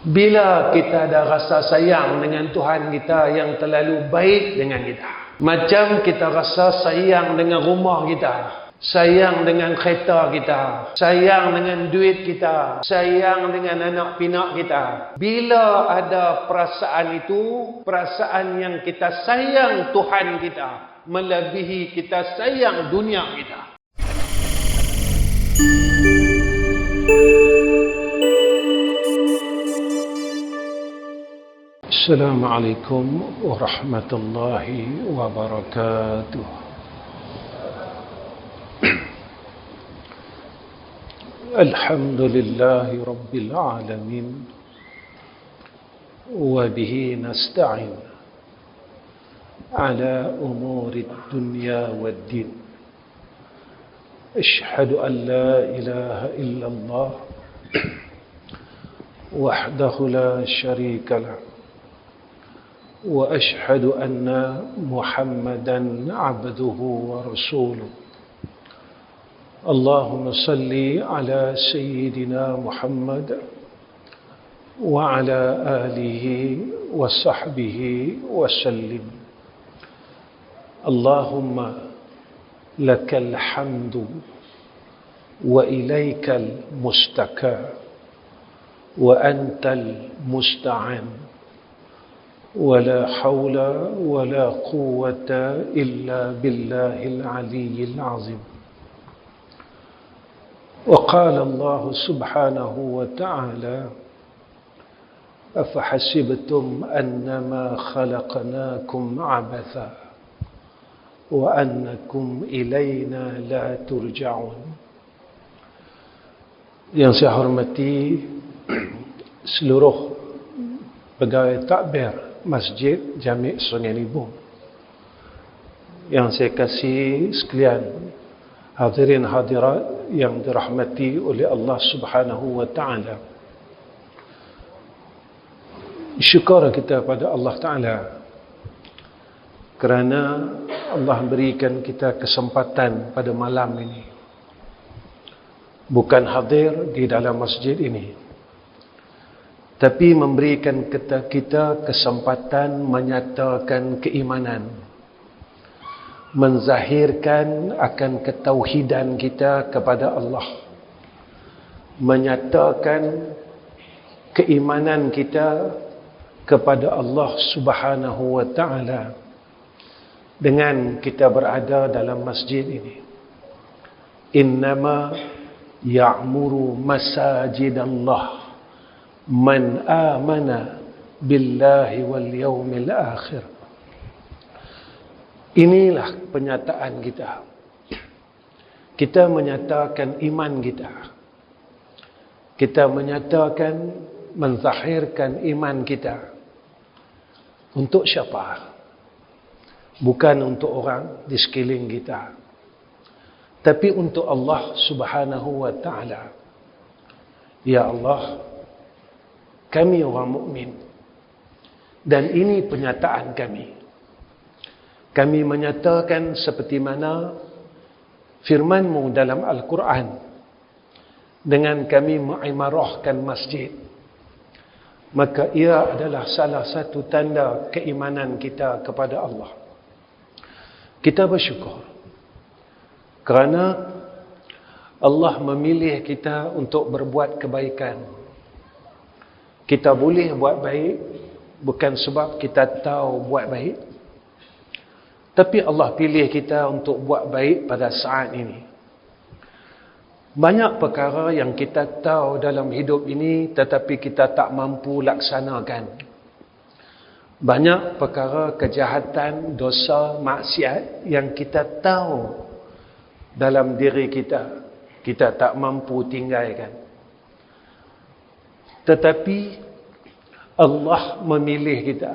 Bila kita ada rasa sayang dengan Tuhan kita yang terlalu baik dengan kita. Macam kita rasa sayang dengan rumah kita, sayang dengan kereta kita, sayang dengan duit kita, sayang dengan anak pinak kita. Bila ada perasaan itu, perasaan yang kita sayang Tuhan kita melebihi kita sayang dunia kita. Assalamualaikum warahmatullahi wabarakatuh. Alhamdulillahi rabbil alamin. Wa bihi nasta'in ala umuri dunya wad din. Ashhadu an la ilaha illallah wahdahu la syarika lah. وأشهد أن محمدا عبده ورسوله اللهم صل على سيدنا محمد وعلى آله وصحبه وسلم اللهم لك الحمد وإليك المستكى وأنت المستعان ولا حول ولا قوة إلا بالله العلي العظيم. وقال الله سبحانه وتعالى أفحسبتم أنما خلقناكم عبثا وأنكم إلينا لا ترجعون. Yang saya hormati seluruh pegawai takbir Masjid Jami' Sungai Libuh, yang saya kasih sekalian, hadirin hadirat yang dirahmati oleh Allah Subhanahu wa taala. Syukur kita pada Allah Taala kerana Allah berikan kita kesempatan pada malam ini, bukan hadir di dalam masjid ini, tapi memberikan kita kesempatan menyatakan keimanan, menzahirkan akan ketauhidan kita kepada Allah, menyatakan keimanan kita kepada Allah Subhanahu wa taala dengan kita berada dalam masjid ini. Innama ya'muru masajidallah man amana billahi wal yawmil akhir. Inilah penyataan kita. Kita menyatakan iman kita. Kita menyatakan, menzahirkan iman kita. Untuk siapa? Bukan untuk orang di sekeliling kita, tapi untuk Allah Subhanahu wa taala. Ya Allah, kami orang mukmin, dan ini penyataan kami. Kami menyatakan seperti mana firman-Mu dalam Al-Quran, dengan kami mengimarahkan masjid, maka ia adalah salah satu tanda keimanan kita kepada Allah. Kita bersyukur kerana Allah memilih kita untuk berbuat kebaikan. Kita boleh buat baik bukan sebab kita tahu buat baik, tapi Allah pilih kita untuk buat baik pada saat ini. Banyak perkara yang kita tahu dalam hidup ini tetapi kita tak mampu laksanakan. Banyak perkara kejahatan, dosa, maksiat yang kita tahu dalam diri kita, kita tak mampu tinggalkan. Tetapi Allah memilih kita.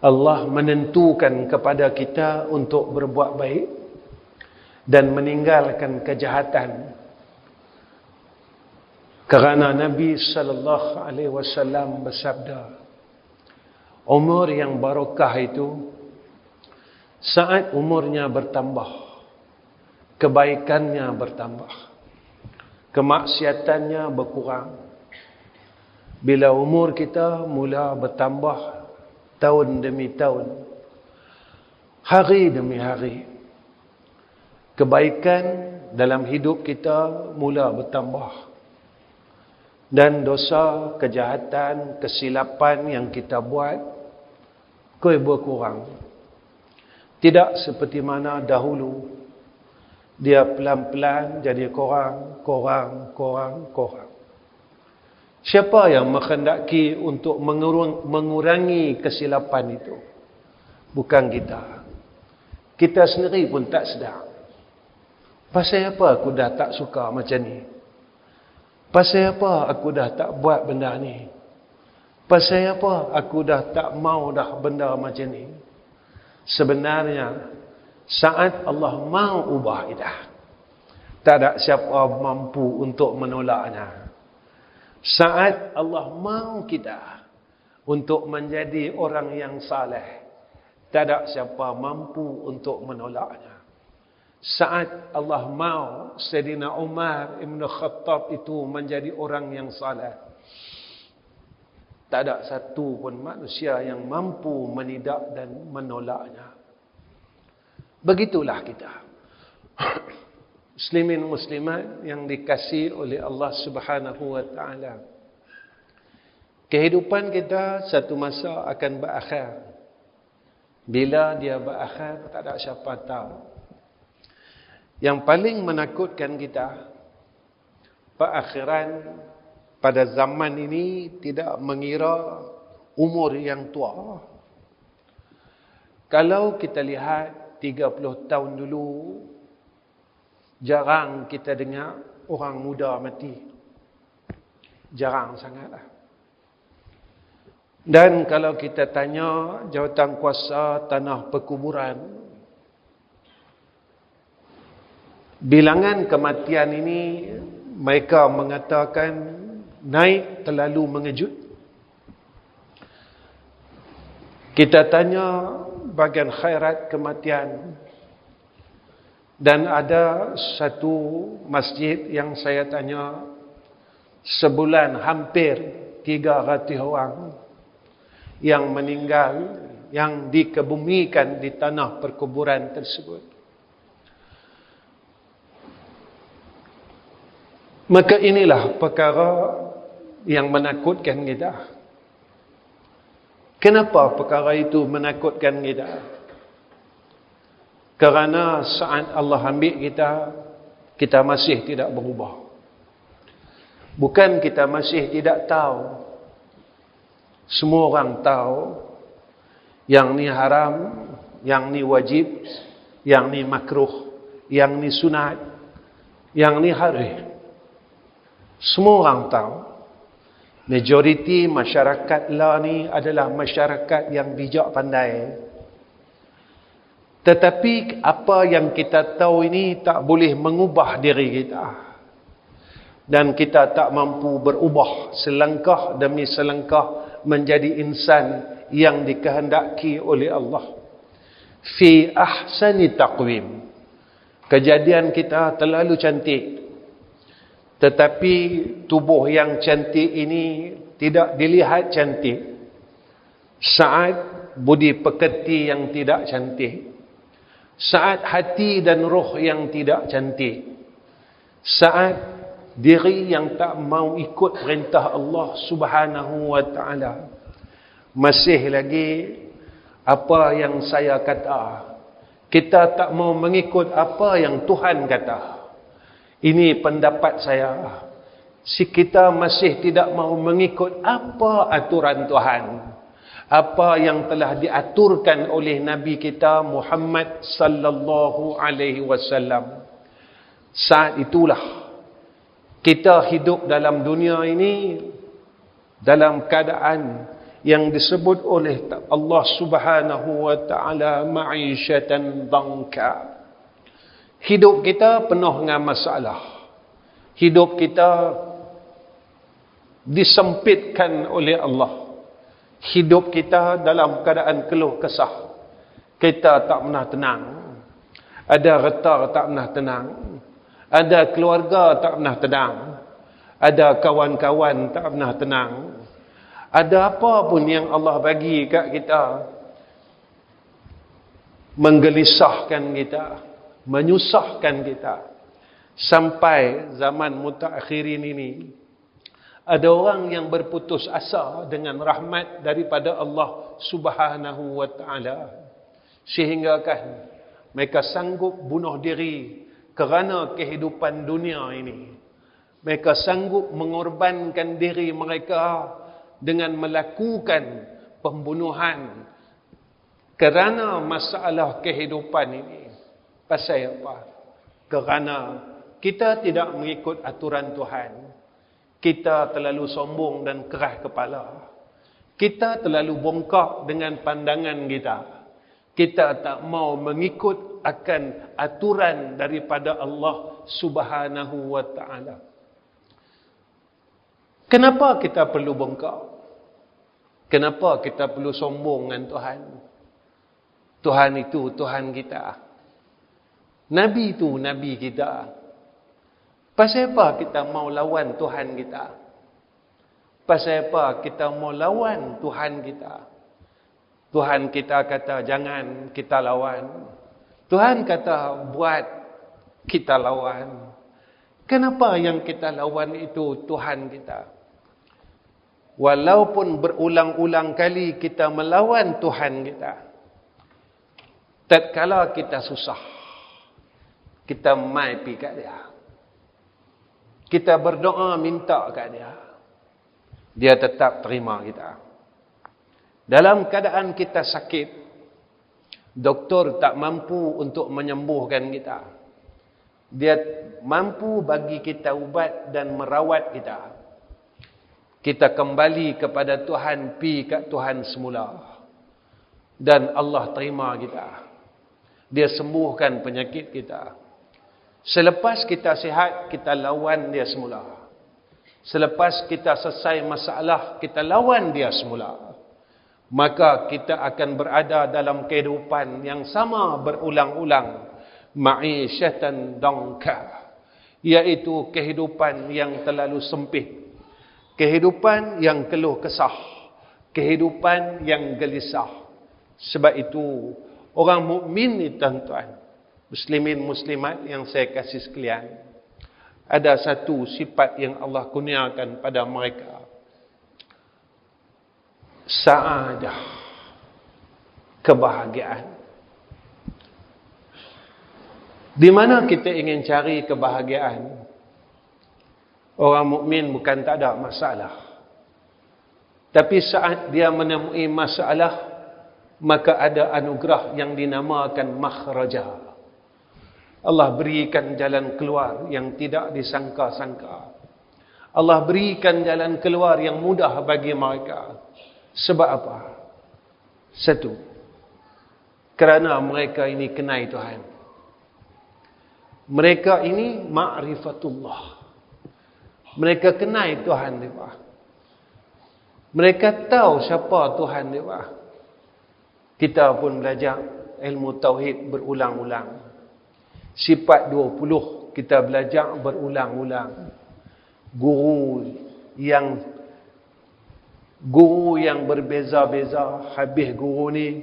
Allah menentukan kepada kita untuk berbuat baik dan meninggalkan kejahatan. Kerana Nabi sallallahu alaihi wasallam bersabda, umur yang barakah itu saat umurnya bertambah, kebaikannya bertambah, kemaksiatannya berkurang. Bila umur kita mula bertambah tahun demi tahun, hari demi hari, kebaikan dalam hidup kita mula bertambah. Dan dosa, kejahatan, kesilapan yang kita buat berkurang. Tidak seperti mana dahulu. Dia pelan-pelan jadi korang. Siapa yang menghendaki untuk mengurangi kesilapan itu? Bukan kita. Kita sendiri pun tak sedar. Pasal apa aku dah tak suka macam ni? Pasal apa aku dah tak buat benda ni? Pasal apa aku dah tak mau dah benda macam ni? Sebenarnya, saat Allah mau ubah kita, tak ada siapa mampu untuk menolaknya. Saat Allah mau kita untuk menjadi orang yang saleh, tak ada siapa mampu untuk menolaknya. Saat Allah mau Sayyidina Umar Ibn Khattab itu menjadi orang yang saleh, tak ada satu pun manusia yang mampu menidak dan menolaknya. Begitulah kita. Muslimin muslimat yang dikasihi oleh Allah Subhanahu wa taala. Kehidupan kita satu masa akan berakhir. Bila dia berakhir, tak ada siapa tahu. Yang paling menakutkan kita, perakhiran pada zaman ini tidak mengira umur yang tua. Kalau kita lihat 30 tahun dulu, jarang kita dengar orang muda mati. Jarang sangatlah. Dan kalau kita tanya jawatan kuasa tanah perkuburan, bilangan kematian ini mereka mengatakan naik terlalu mengejut. Kita tanya bahagian khairat kematian, dan ada satu masjid yang saya tanya, sebulan hampir 300 orang yang meninggal, yang dikebumikan di tanah perkuburan tersebut. Maka inilah perkara yang menakutkan kita. Kenapa perkara itu menakutkan kita? Kerana saat Allah ambil kita, kita masih tidak berubah. Bukan kita masih tidak tahu. Semua orang tahu yang ni haram, yang ni wajib, yang ni makruh, yang ni sunat, yang ni harus. Semua orang tahu. Majoriti masyarakat lah ni adalah masyarakat yang bijak pandai. Tetapi apa yang kita tahu ini tak boleh mengubah diri kita. Dan kita tak mampu berubah selangkah demi selangkah menjadi insan yang dikehendaki oleh Allah. Fi ahsani taqwim. Kejadian kita terlalu cantik. Tetapi tubuh yang cantik ini tidak dilihat cantik saat budi pekerti yang tidak cantik, saat hati dan roh yang tidak cantik, saat diri yang tak mau ikut perintah Allah Subhanahu wa taala. Masih lagi apa yang saya kata, kita tak mau mengikut apa yang Tuhan kata. Ini pendapat saya. Si kita masih tidak mau mengikut apa aturan Tuhan, apa yang telah diaturkan oleh Nabi kita Muhammad sallallahu alaihi wasallam. Saat itulah kita hidup dalam dunia ini dalam keadaan yang disebut oleh Allah Subhanahu wa taala ma'isyatan dhanka. Hidup kita penuh dengan masalah. Hidup kita disempitkan oleh Allah. Hidup kita dalam keadaan keluh kesah. Kita tak pernah tenang. Ada retar tak pernah tenang. Ada keluarga tak pernah tenang. Ada kawan-kawan tak pernah tenang. Ada apa pun yang Allah bagi kat kita, menggelisahkan kita, menyusahkan kita. Sampai zaman mutaakhirin ini, ada orang yang berputus asa dengan rahmat daripada Allah Subhanahu wa ta'ala. Sehingga kan mereka sanggup bunuh diri kerana kehidupan dunia ini. Mereka sanggup mengorbankan diri mereka dengan melakukan pembunuhan kerana masalah kehidupan ini. Pasal apa? Kerana kita tidak mengikut aturan Tuhan. Kita terlalu sombong dan keras kepala. Kita terlalu bongkak dengan pandangan kita. Kita tak mau mengikut akan aturan daripada Allah Subhanahu wa ta'ala. Kenapa kita perlu bongkak? Kenapa kita perlu sombong dengan Tuhan? Tuhan itu Tuhan kita. Nabi itu Nabi kita. Pasal apa kita mau lawan Tuhan kita? Pasal apa kita mau lawan Tuhan kita? Tuhan kita kata jangan, kita lawan. Tuhan kata buat, kita lawan. Kenapa yang kita lawan itu Tuhan kita? Walaupun berulang-ulang kali kita melawan Tuhan kita, tatkala kita susah, kita mai pergi kat dia. Kita berdoa minta kat dia. Dia tetap terima kita. Dalam keadaan kita sakit, doktor tak mampu untuk menyembuhkan kita. Dia mampu bagi kita ubat dan merawat kita. Kita kembali kepada Tuhan, pi kat Tuhan semula. Dan Allah terima kita. Dia sembuhkan penyakit kita. Selepas kita sihat, kita lawan dia semula. Selepas kita selesai masalah, kita lawan dia semula. Maka kita akan berada dalam kehidupan yang sama berulang-ulang. Ma'isyatan dangka. Iaitu kehidupan yang terlalu sempit. Kehidupan yang keluh kesah. Kehidupan yang gelisah. Sebab itu, orang mukmin ni tuan-tuan, muslimin muslimat yang saya kasih sekalian, ada satu sifat yang Allah kurniakan pada mereka. Sa'adah. Kebahagiaan. Di mana kita ingin cari kebahagiaan? Orang mukmin bukan tak ada masalah. Tapi saat dia menemui masalah, maka ada anugerah yang dinamakan makhraja. Allah berikan jalan keluar yang tidak disangka-sangka. Allah berikan jalan keluar yang mudah bagi mereka. Sebab apa? Satu, kerana mereka ini kenal Tuhan. Mereka ini ma'rifatullah. Mereka kenal Tuhan mereka. Mereka tahu siapa Tuhan mereka. Kita pun belajar ilmu tauhid berulang-ulang. Sifat 20 kita belajar berulang-ulang. Guru yang berbeza-beza. Habis guru ni.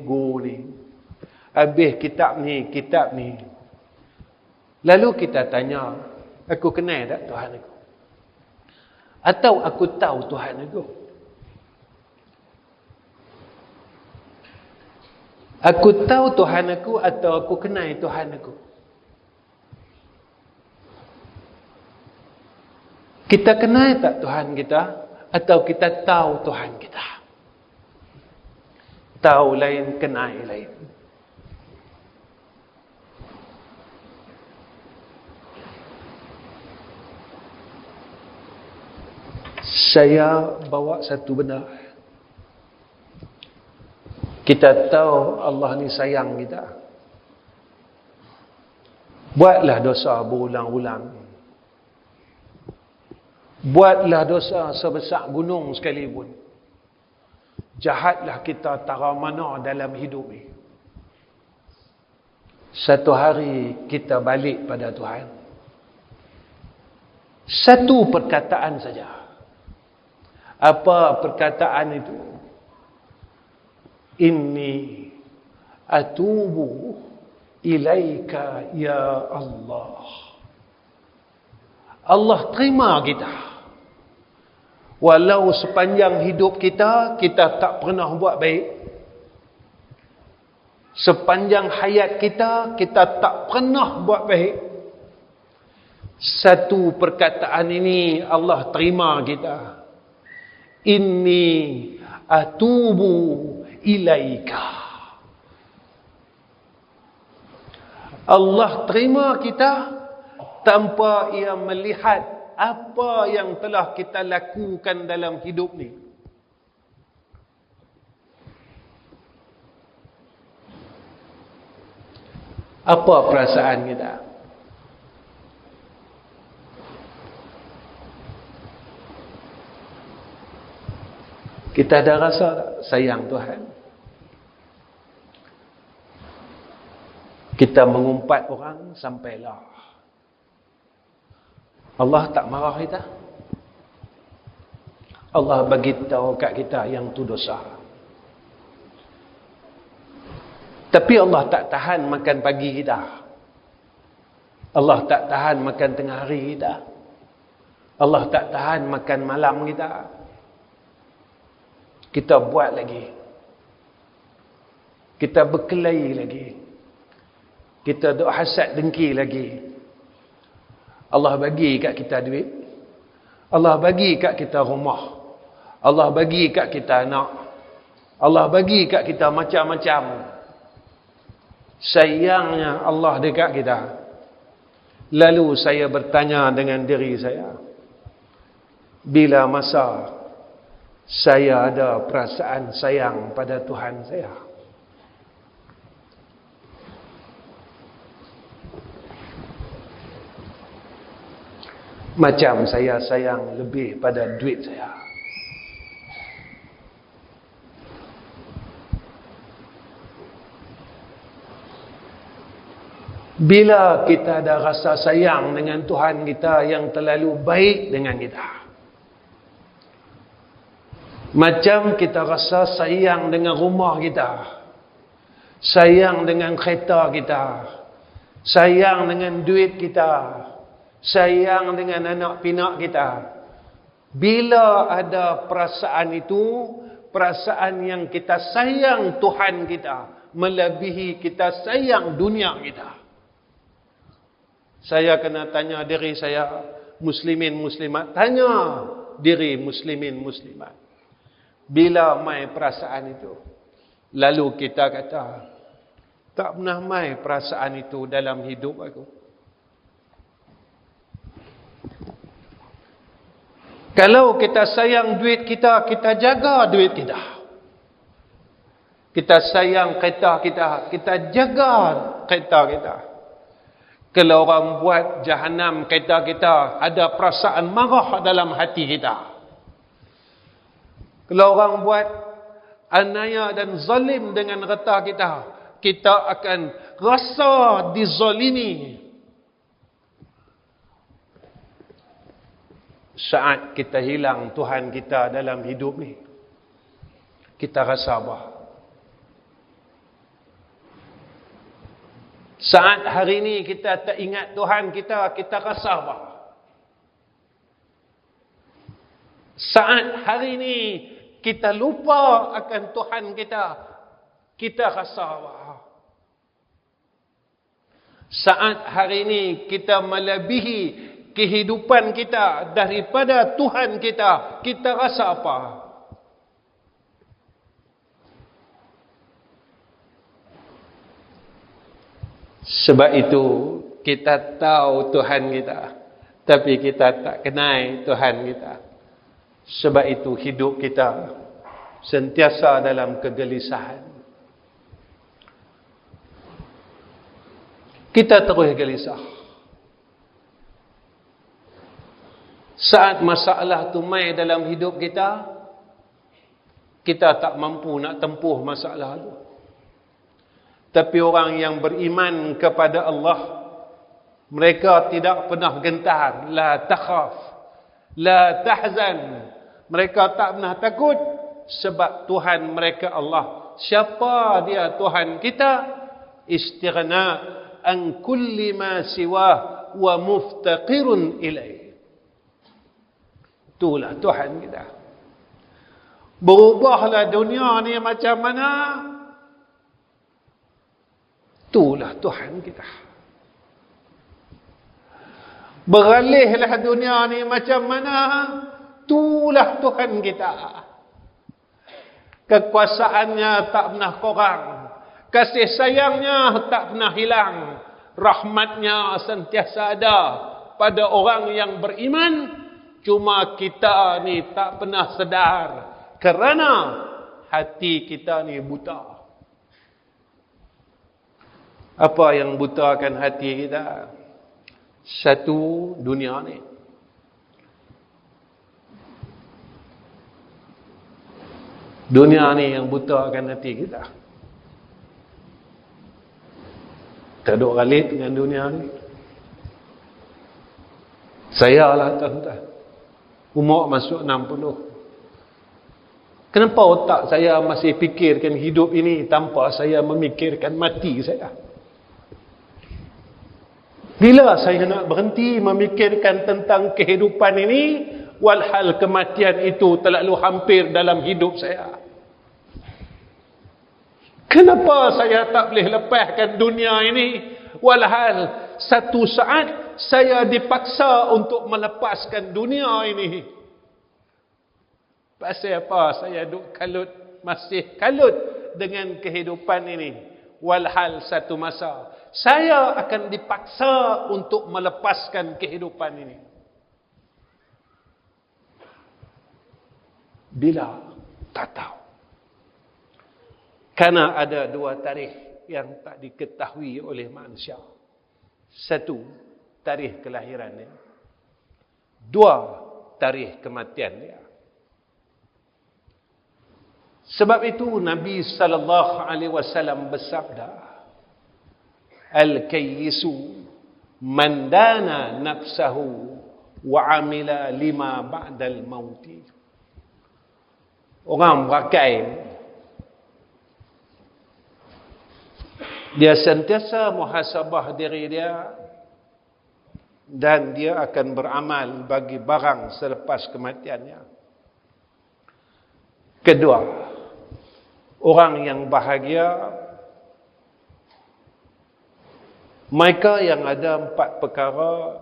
Habis kitab ni. Lalu kita tanya, aku kenal tak Tuhan aku? Atau aku tahu Tuhan aku? Aku tahu Tuhan aku atau aku kenal Tuhan aku? Kita kenal tak Tuhan kita? Atau kita tahu Tuhan kita? Tahu lain, kenal lain. Saya bawa satu benda. Kita tahu Allah ni sayang kita. Buatlah dosa berulang-ulang. Buatlah dosa sebesar gunung sekalipun. Jahatlah kita tara mana dalam hidup ni. Satu hari kita balik pada Tuhan. Satu perkataan saja. Apa perkataan itu? Inni atubu ilaika ya Allah. Allah terima kita. Walau sepanjang hidup kita, kita tak pernah buat baik. Sepanjang hayat kita, kita tak pernah buat baik. Satu perkataan ini Allah terima kita. Inni atubu ilaika. Allah terima kita tanpa ia melihat apa yang telah kita lakukan dalam hidup ni. Apa perasaan kita? Kita ada rasa tak sayang Tuhan? Kita mengumpat orang sampailah. Allah tak marah kita. Allah bagi tahu kat kita yang tu dosa. Tapi Allah tak tahan makan pagi kita. Allah tak tahan makan tengah hari kita. Allah tak tahan makan malam kita. Kita buat lagi. Kita berkelahi lagi. Kita duk hasad dengki lagi. Allah bagi kat kita duit. Allah bagi kat kita rumah. Allah bagi kat kita anak. Allah bagi kat kita macam-macam. Sayangnya Allah dekat kita. Lalu saya bertanya dengan diri saya. Bila masa saya ada perasaan sayang pada Tuhan saya? Macam saya sayang lebih pada duit saya. Bila kita ada rasa sayang dengan Tuhan kita yang terlalu baik dengan kita. Macam kita rasa sayang dengan rumah kita. Sayang dengan kereta kita. Sayang dengan duit kita. Sayang dengan anak pinak kita. Bila ada perasaan itu, perasaan yang kita sayang Tuhan kita melebihi kita sayang dunia kita. Saya kena tanya diri saya, muslimin muslimat, tanya diri muslimin muslimat. Bila mai perasaan itu? Lalu kita kata, tak pernah mai perasaan itu dalam hidup aku. Kalau kita sayang duit kita, kita jaga duit kita. Kita sayang kereta kita, kita jaga kereta kita. Kalau orang buat jahanam kereta kita, ada perasaan marah dalam hati kita. Kalau orang buat anaya dan zalim dengan kereta kita, kita akan rasa dizalimi. Saat kita hilang Tuhan kita dalam hidup ni, kita rasa apa? Saat hari ni kita tak ingat Tuhan kita, kita rasa apa? Saat hari ni kita lupa akan Tuhan kita, kita rasa apa? Saat hari ni kita melebihi kehidupan kita daripada Tuhan kita, kita rasa apa? Sebab itu kita tahu Tuhan kita, tapi kita tak kenal Tuhan kita. Sebab itu hidup kita sentiasa dalam kegelisahan. Kita terus gelisah. Saat masalah tu mai dalam hidup kita, kita tak mampu nak tempuh masalah itu. Tapi orang yang beriman kepada Allah, mereka tidak pernah gentar. La takhaf, la tahzan, Mereka tak pernah takut sebab Tuhan mereka Allah. Siapa dia Tuhan kita? Istighna an kulli ma siwah wa muftaqirun ilaih. Itulah Tuhan kita. Berubahlah dunia ni macam mana? Itulah Tuhan kita. Beralihlah dunia ni macam mana? Itulah Tuhan kita. Kekuasaannya tak pernah kurang. Kasih sayangnya tak pernah hilang. Rahmatnya sentiasa ada pada orang yang beriman. Cuma kita ni tak pernah sedar. Kerana hati kita ni buta. Apa yang butakan hati kita? Satu, dunia ni. Dunia ni yang butakan hati kita. Tak ada galit dengan dunia ni. Saya lah tuan-tuan. Umur masuk 60. Kenapa otak saya masih fikirkan hidup ini tanpa saya memikirkan mati saya? Bila saya nak berhenti memikirkan tentang kehidupan ini, walhal kematian itu terlalu hampir dalam hidup saya. Kenapa saya tak boleh lepaskan dunia ini, walhal satu saat saya dipaksa untuk melepaskan dunia ini? Pasal apa saya duk kalut, masih kalut dengan kehidupan ini? Walhal satu masa saya akan dipaksa untuk melepaskan kehidupan ini. Bila? Tak tahu. Karena ada dua tarikh yang tak diketahui oleh manusia. Satu, tarikh kelahiran dia. Dua, tarikh kematian dia. Sebab itu Nabi sallallahu alaihi wasallam bersabda, al-kayyisu man dana nafsahu wa amila lima ba'dal mauti. Orang berakai, dia sentiasa muhasabah diri dia dan dia akan beramal bagi barang selepas kematiannya. Kedua, orang yang bahagia, mereka yang ada 4 perkara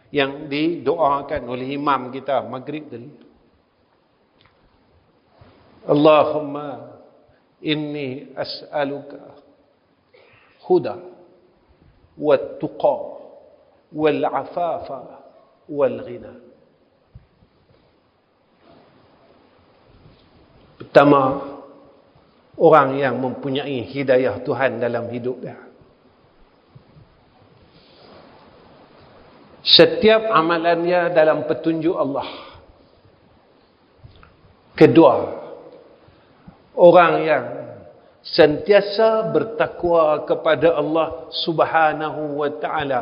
yang didoakan oleh imam kita maghrib tadi. Allahumma inni as'aluka huda wat tuqa wal afafa wal ghina. Pertama, orang yang mempunyai hidayah Tuhan dalam hidup dia. Setiap amalannya dalam petunjuk Allah. Kedua, orang yang sentiasa bertakwa kepada Allah Subhanahu wa ta'ala.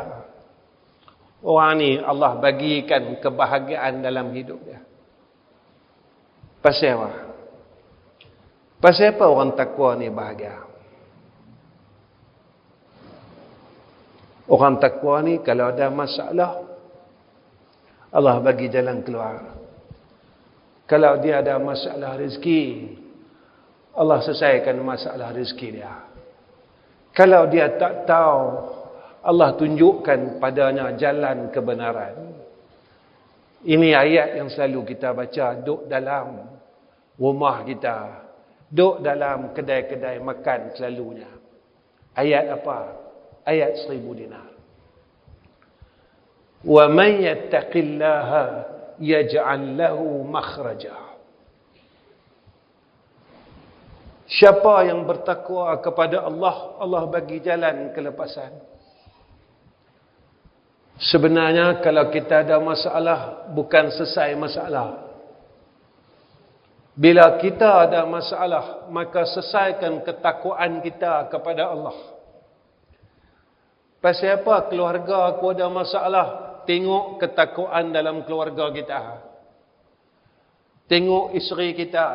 Orang ni Allah bagikan kebahagiaan dalam hidup dia. Pasal apa? Pasal apa orang takwa ni bahagia? Orang takwa ni kalau ada masalah, Allah bagi jalan keluar. Kalau dia ada masalah rezeki, Allah selesaikan masalah rezeki dia. Kalau dia tak tahu, Allah tunjukkan padanya jalan kebenaran. Ini ayat yang selalu kita baca duduk dalam rumah kita, duduk dalam kedai-kedai makan selalunya. Ayat apa? Ayat 1000 dinar. Wa man yattaqillaha yaj'al lahu makhraja. Siapa yang bertakwa kepada Allah, Allah bagi jalan kelepasan. Sebenarnya kalau kita ada masalah, bukan selesai masalah. Bila kita ada masalah, maka selesaikan ketakwaan kita kepada Allah. Pasal apa keluarga aku ada masalah? Tengok ketakwaan dalam keluarga kita. tengok isteri kita,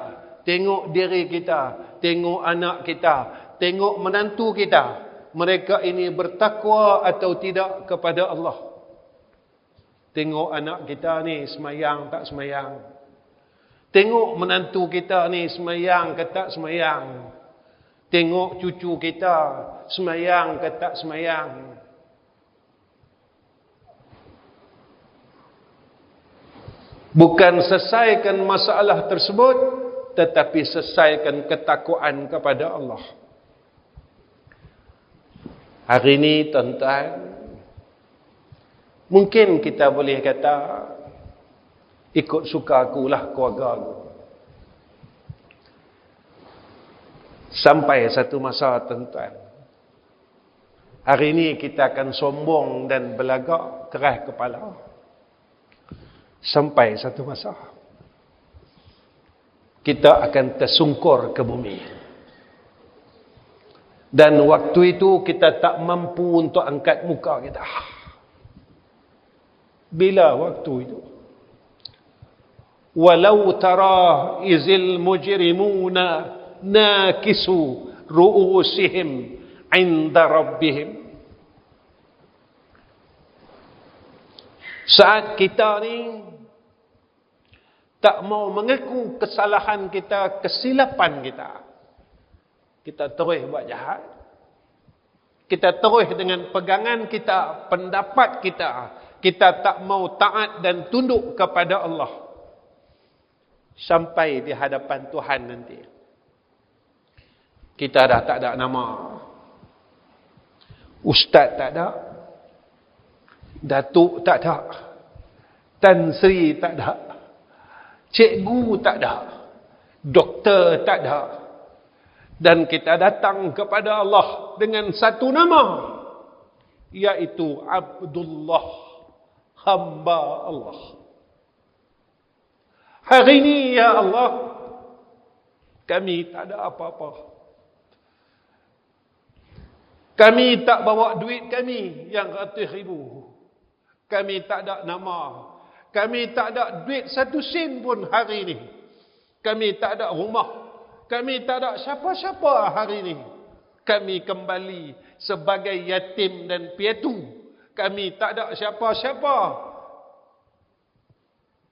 tengok diri kita, tengok anak kita, tengok menantu kita. Mereka ini bertakwa atau tidak kepada Allah. Tengok anak kita ni semayang tak semayang. Tengok menantu kita ni semayang ke tak semayang. Tengok cucu kita semayang ke tak semayang. Bukan selesaikan masalah tersebut, tetapi selesaikan ketakwaan kepada Allah. Hari ini tuan-tuan, mungkin kita boleh kata, ikut suka akulah keluarga aku. Sampai satu masa tuan-tuan, hari ini kita akan sombong dan belagak keras kepala. Sampai satu masa kita akan tersungkur ke bumi. Dan waktu itu kita tak mampu untuk angkat muka kita. Bila waktu itu? Walau tara izil mujrimuna nakisu ru'usihim 'inda rabbihim. Saat kita ni tak mau mengaku kesalahan kita, kesilapan kita, kita terus buat jahat. Kita terus dengan pegangan kita, pendapat kita, kita tak mau taat dan tunduk kepada Allah. Sampai di hadapan Tuhan nanti, kita dah tak ada nama. Ustaz tak ada, Datuk tak ada, Tan Sri tak ada, cikgu tak ada, doktor tak ada. Dan kita datang kepada Allah dengan satu nama, iaitu Abdullah, hamba Allah. Hari ini ya Allah, kami tak ada apa-apa. Kami tak bawa duit kami yang ratus ribu. Kami tak ada nama. Kami tak ada duit satu sen pun hari ini. Kami tak ada rumah. Kami tak ada siapa-siapa hari ini. Kami kembali sebagai yatim dan piatu. Kami tak ada siapa-siapa.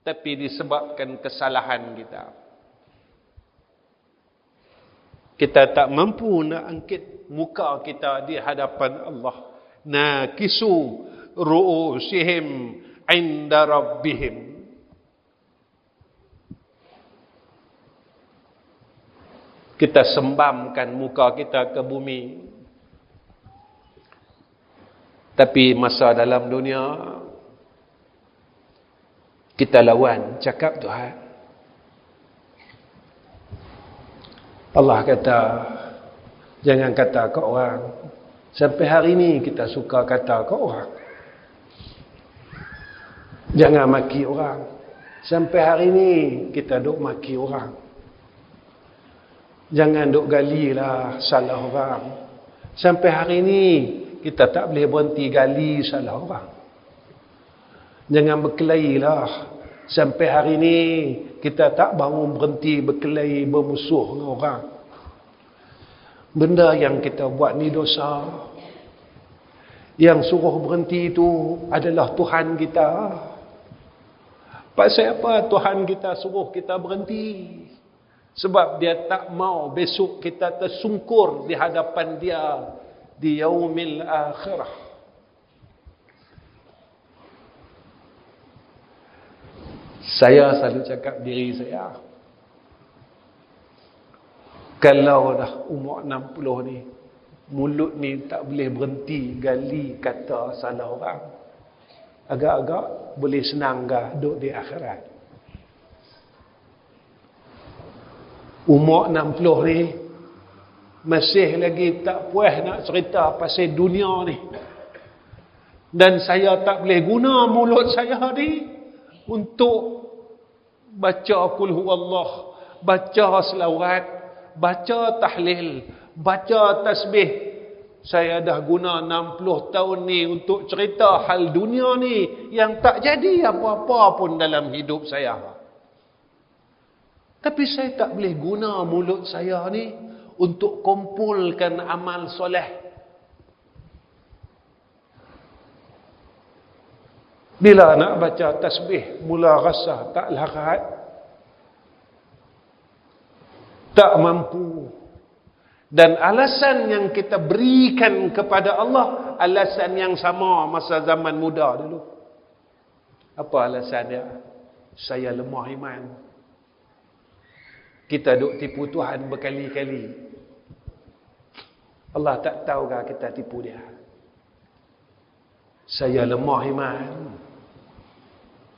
Tapi disebabkan kesalahan kita, kita tak mampu nak angkat muka kita di hadapan Allah. Nakisu ru'usihim 'inda rabbihim. Kita sembamkan muka kita ke bumi. Tapi masa dalam dunia, kita lawan cakap Tuhan. Allah kata, jangan kata ke orang. Sampai hari ini kita suka kata ke orang. Jangan maki orang. Sampai hari ini kita duk maki orang. Jangan duk galilah salah orang. Sampai hari ini kita tak boleh berhenti gali salah orang. Jangan berkelailah. Sampai hari ini kita tak bangun berhenti berkelahi bermusuh dengan orang. Benda yang kita buat ni dosa. Yang suruh berhenti itu adalah Tuhan kita. Pasal apa Tuhan kita suruh kita berhenti? Sebab dia tak mau besok kita tersungkur di hadapan dia di yaumil akhirah. Saya selalu cakap diri saya, kalau dah umur 60 ni, mulut ni tak boleh berhenti gali kata salah orang, agak-agak boleh senang gah duduk di akhirat. Umur 60 ni masih lagi tak puas nak cerita pasal dunia ni. Dan saya tak boleh guna mulut saya ni untuk baca qul huwallah, baca selawat, baca tahlil, baca tasbih. Saya dah guna 60 tahun ni untuk cerita hal dunia ni yang tak jadi apa-apa pun dalam hidup saya. Tapi saya tak boleh guna mulut saya ni untuk kumpulkan amal soleh. Bila nak baca tasbih, mula rasa tak larat, tak mampu. Dan alasan yang kita berikan kepada Allah, alasan yang sama masa zaman muda dulu. Apa alasan dia? Saya lemah iman. Kita duk tipu Tuhan berkali-kali. Allah tak tahukah kita tipu dia? Saya lemah iman.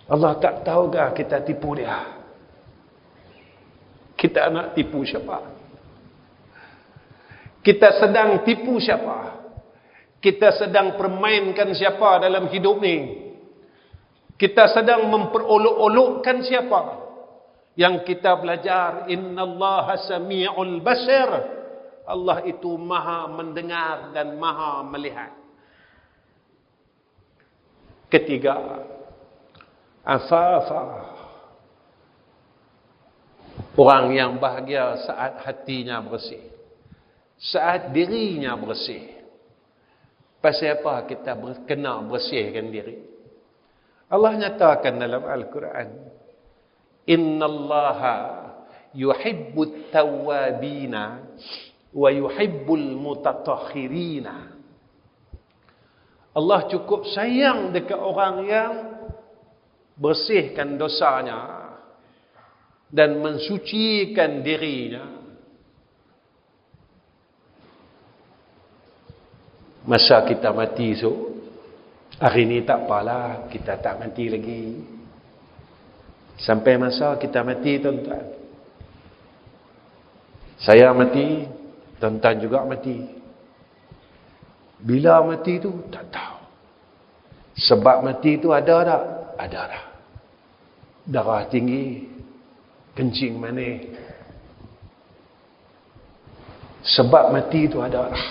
Allah tak tahukah kita tipu dia? Kita nak tipu siapa? Kita sedang tipu siapa? Kita sedang permainkan siapa dalam hidup ni? Kita sedang memperolok-olokkan siapa? Yang kita belajar, innallaha sami'ul basir. Allah itu maha mendengar dan maha melihat. Ketiga, afafa. Orang yang bahagia saat hatinya bersih, saat dirinya bersih. Pasal apa kita kena bersihkan diri? Allah nyatakan dalam Al-Quran, innallaha yuhibbut tawwabina wa yuhibbul mutatahhirina. Allah cukup sayang dekat orang yang bersihkan dosanya dan mensucikan dirinya. Masa kita mati so, hari ni tak apalah, kita tak mati lagi. Sampai masa kita mati, tuan-tuan, saya mati, tuan-tuan juga mati. Bila mati tu tak tahu. Sebab mati tu ada tak? Ada dah. Darah tinggi, kencing manis. Sebab mati tu ada dah.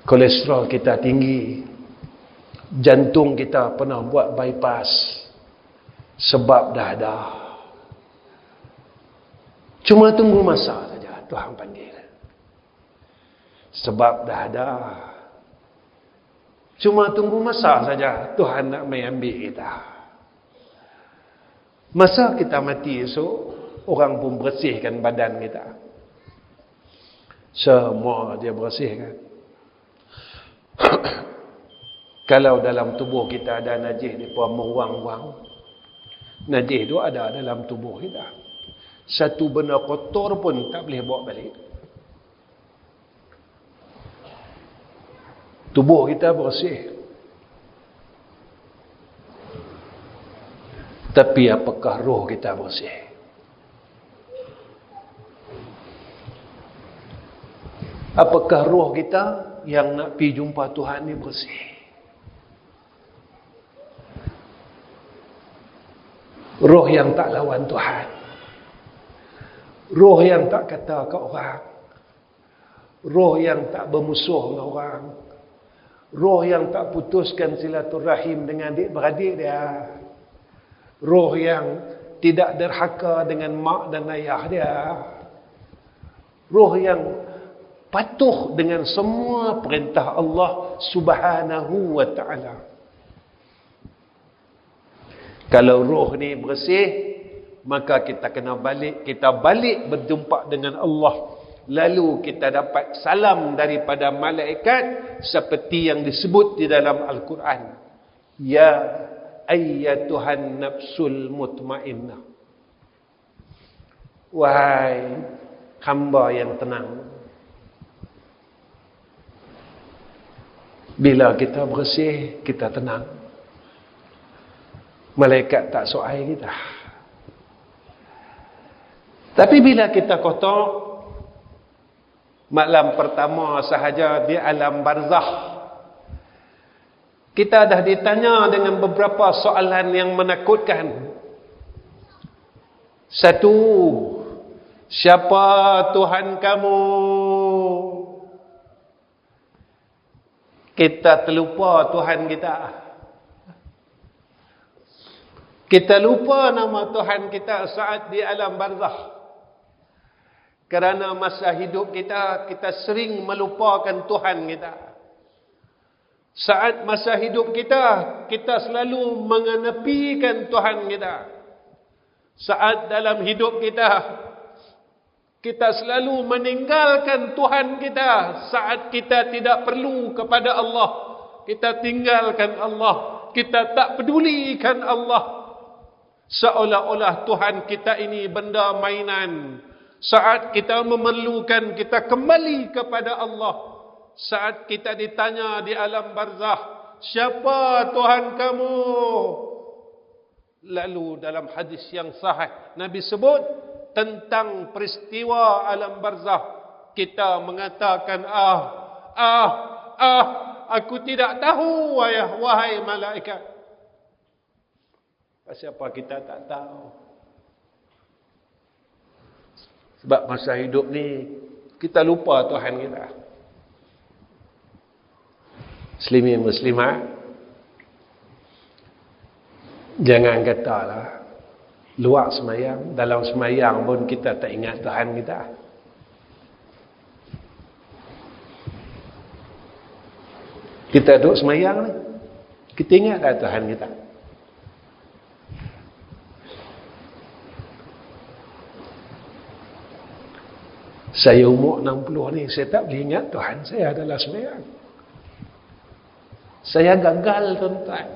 Kolesterol kita tinggi, jantung kita pernah buat bypass, sebab dah ada. Cuma tunggu masa saja Tuhan panggil. Sebab dah ada. Cuma tunggu masa saja Tuhan nak mengambil kita. Masa kita mati esok, orang pun bersihkan badan kita. Semua dia bersihkan. Kalau dalam tubuh kita ada najis, dia pun meruang-ruang. Najis itu ada dalam tubuh kita. Satu benda kotor pun tak boleh bawa balik. Tubuh kita bersih. Tapi apakah roh kita bersih? Apakah roh kita yang nak pergi jumpa Tuhan ni bersih? Roh yang tak lawan Tuhan. Roh yang tak kata ke orang. Roh yang tak bermusuh dengan orang. Roh yang tak putuskan silaturahim dengan adik-beradik dia. Roh yang tidak derhaka dengan mak dan ayah dia. Roh yang patuh dengan semua perintah Allah Subhanahu wa ta'ala. Kalau roh ni bersih, maka kita kena balik. Kita balik berjumpa dengan Allah. Lalu kita dapat salam daripada malaikat seperti yang disebut di dalam Al-Quran. Ya ayyatuhan nafsul mutmainnah. Wahai hamba yang tenang. Bila kita bersih, kita tenang. Malaikat tak soal kita. Tapi bila kita kotor, malam pertama sahaja di alam barzakh, kita dah ditanya dengan beberapa soalan yang menakutkan. Satu, siapa Tuhan kamu? Kita terlupa Tuhan kita. Kita lupa nama Tuhan kita saat di alam barzakh. Kerana masa hidup kita, kita sering melupakan Tuhan kita. Saat masa hidup kita, kita selalu mengenepikan Tuhan kita. Saat dalam hidup kita, kita selalu meninggalkan Tuhan kita. Saat kita tidak perlu kepada Allah, kita tinggalkan Allah. Kita tak pedulikan Allah. Seolah-olah Tuhan kita ini benda mainan. Saat kita memerlukan, kita kembali kepada Allah. Saat kita ditanya di alam barzakh, siapa Tuhan kamu? Lalu dalam hadis yang sahih, Nabi sebut tentang peristiwa alam barzakh. Kita mengatakan, aku tidak tahu, wahai malaikat. Siapa kita tak tahu. Sebab masa hidup ni, kita lupa Tuhan kita. Muslimin muslimat, jangan katalah luar semayang, dalam semayang pun kita tak ingat Tuhan kita. Kita duduk semayang ni, kita ingat tak Tuhan kita? Saya umur 60 ni, saya tak boleh ingat Tuhan saya adalah semayang. Saya gagal, tuan-tuan.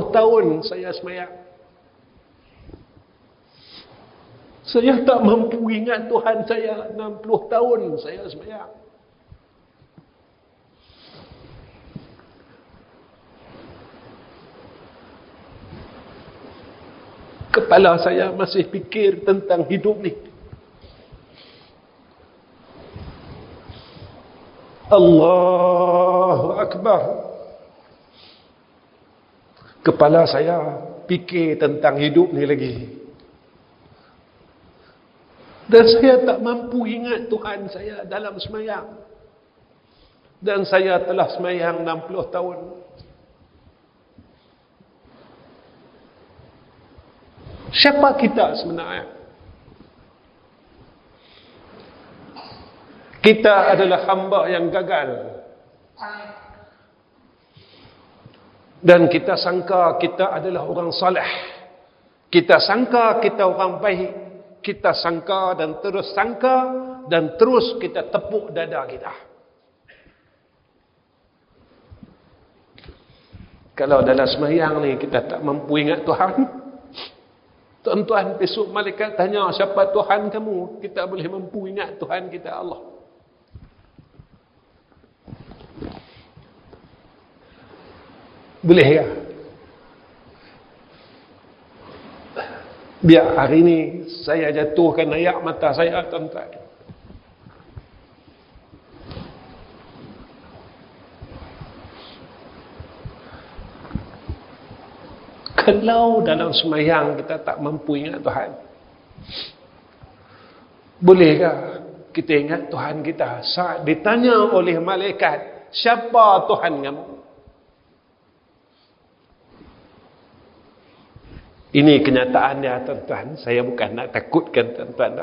tahun saya semayang. Saya tak mampu ingat Tuhan saya. 60 tahun saya semayang. Kepala saya masih fikir tentang hidup ni. Allahu Akbar. Kepala saya fikir tentang hidup ni lagi. Dan saya tak mampu ingat Tuhan saya dalam semayang. Dan saya telah semayang 60 tahun. Siapa kita sebenarnya? Kita adalah hamba yang gagal. Dan kita sangka kita adalah orang saleh. Kita sangka kita orang baik. Kita sangka dan terus sangka dan terus kita tepuk dada kita. Kalau dalam sembahyang ni kita tak mampu ingat Tuhan, tuan-tuan, besok malaikat tanya siapa Tuhan kamu, kita boleh mampu ingat Tuhan kita Allah. Boleh ya? Biar hari ini saya jatuhkan air mata saya, tuan-tuan. Kalau dalam sembahyang kita tak mampu ingat Tuhan, bolehkah kita ingat Tuhan kita saat ditanya oleh malaikat, siapa Tuhan kamu? Ini kenyataannya, tuan-tuan. Saya bukan nak takutkan tuan-tuan.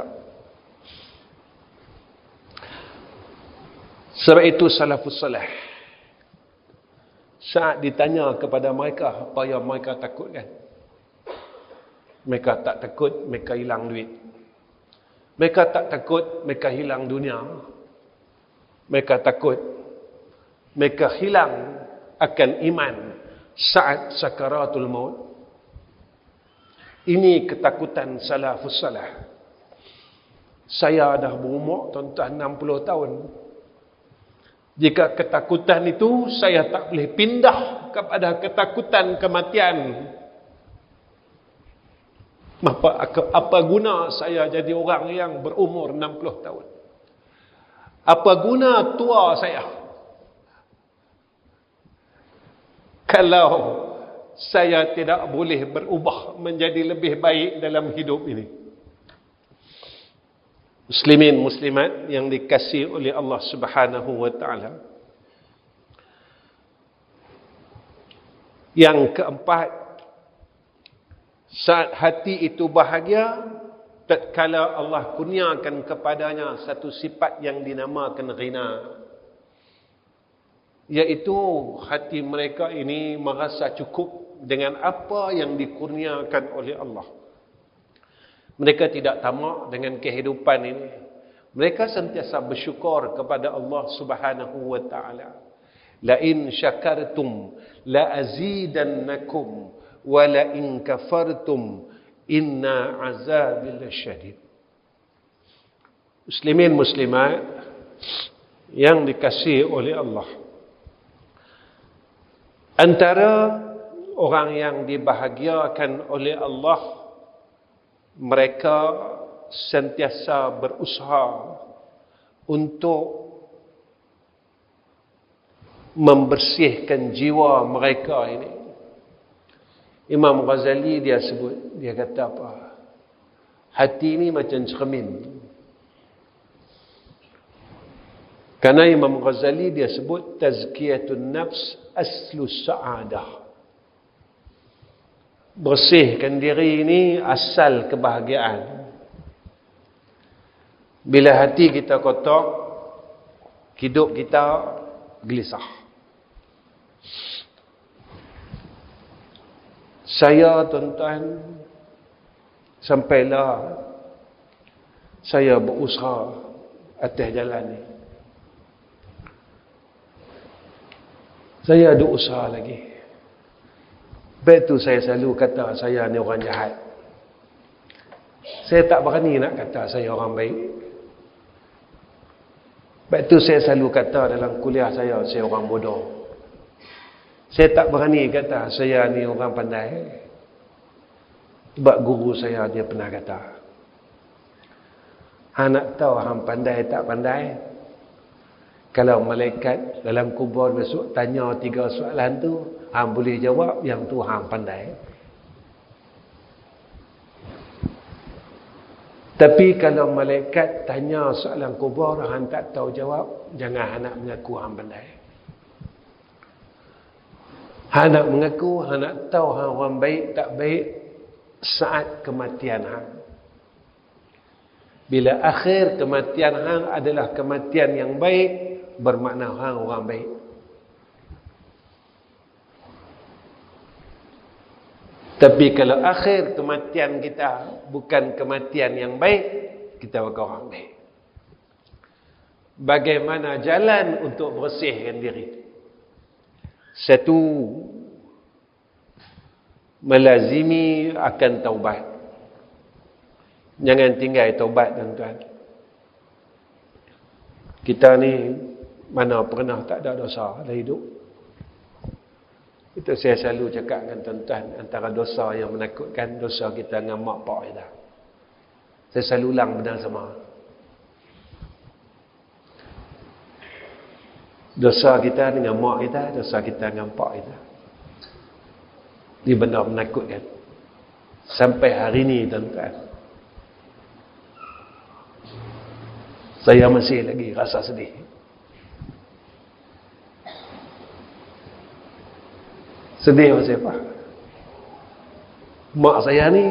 Sebab itu salafus salih, saat ditanya kepada mereka, apa yang mereka takutkan? Mereka tak takut mereka hilang duit. Mereka tak takut mereka hilang dunia. Mereka takut mereka hilang akan iman saat sakaratul maut. Ini ketakutan salafus salih. Saya dah berumur, tuan-tuan, 60 tahun. Jika ketakutan itu saya tak boleh pindah kepada ketakutan kematian, apa guna saya jadi orang yang berumur 60 tahun? Apa guna tua saya kalau saya tidak boleh berubah menjadi lebih baik dalam hidup ini? Muslimin muslimat yang dikasihi oleh Allah Subhanahu wa taala. Yang keempat, saat hati itu bahagia tatkala Allah kurniakan kepadanya satu sifat yang dinamakan ghina, iaitu hati mereka ini merasa cukup dengan apa yang dikurniakan oleh Allah. Mereka tidak tamak dengan kehidupan ini. Mereka sentiasa bersyukur kepada Allah Subhanahu wa taala. La in syakartum la azidannakum wa la in kafartum inna azabi lasyadid. Muslimin muslimat yang dikasihi oleh Allah, antara orang yang dibahagiakan oleh Allah, mereka sentiasa berusaha untuk membersihkan jiwa mereka ini. Imam Ghazali dia sebut, dia kata apa? Hati ini macam cermin. Karena Imam Ghazali dia sebut tazkiyatun nafs aslu sa'adah. Bersihkan diri ini asal kebahagiaan. Bila hati kita kotor, hidup kita gelisah. Saya tuan-tuan, sampailah saya berusaha atas jalan ni. Saya ada usaha lagi. Sebab itu saya selalu kata saya ni orang jahat. Saya tak berani nak kata saya orang baik. Sebab itu saya selalu kata dalam kuliah saya orang bodoh. Saya tak berani kata saya ni orang pandai. Sebab guru saya dia pernah kata, hang nak tahu hang pandai tak pandai? Kalau malaikat dalam kubur besok tanya 3 soalan tu, hang boleh jawab, yang tu hang pandai. Tapi kalau malaikat tanya soalan kubur, hang tak tahu jawab, jangan hang nak mengaku hang pandai. Hang nak mengaku, hang nak tahu hang orang baik tak baik saat kematian hang. Bila akhir kematian hang adalah kematian yang baik, bermakna hang orang baik. Tapi kalau akhir kematian kita bukan kematian yang baik, kita bukan orang baik. Bagaimana jalan untuk bersihkan diri? Satu, melazimi akan taubat. Jangan tinggal taubat, tuan-tuan. Kita ni mana pernah tak ada dosa dalam hidup? Itu saya selalu cakap dengan tuan-tuan, antara dosa yang menakutkan, dosa kita dengan mak pak kita. Saya selalu ulang benda sama. Dosa kita dengan mak kita, dosa kita dengan pak kita. Ini benda menakutkan. Sampai hari ini, tuan-tuan, saya masih lagi rasa sedih. Sedih pasal apa? Mak saya ni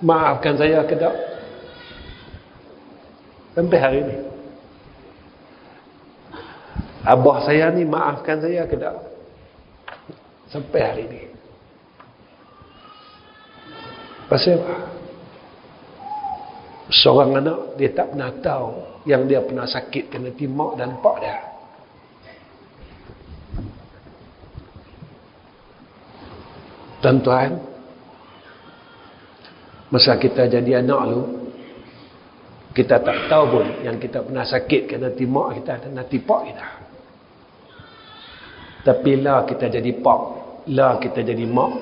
maafkan saya ke tak? Sampai hari ini. Abah saya ni maafkan saya ke tak? Sampai hari ini. Pasal apa? Seorang anak, dia tak pernah tahu yang dia pernah sakit kena mak dan pak dia. Tuan-tuan, masa kita jadi anak dulu, kita tak tahu pun yang kita pernah sakit kena mak kita dan nanti pak kita. Tapi lah kita jadi pak, lah kita jadi mak,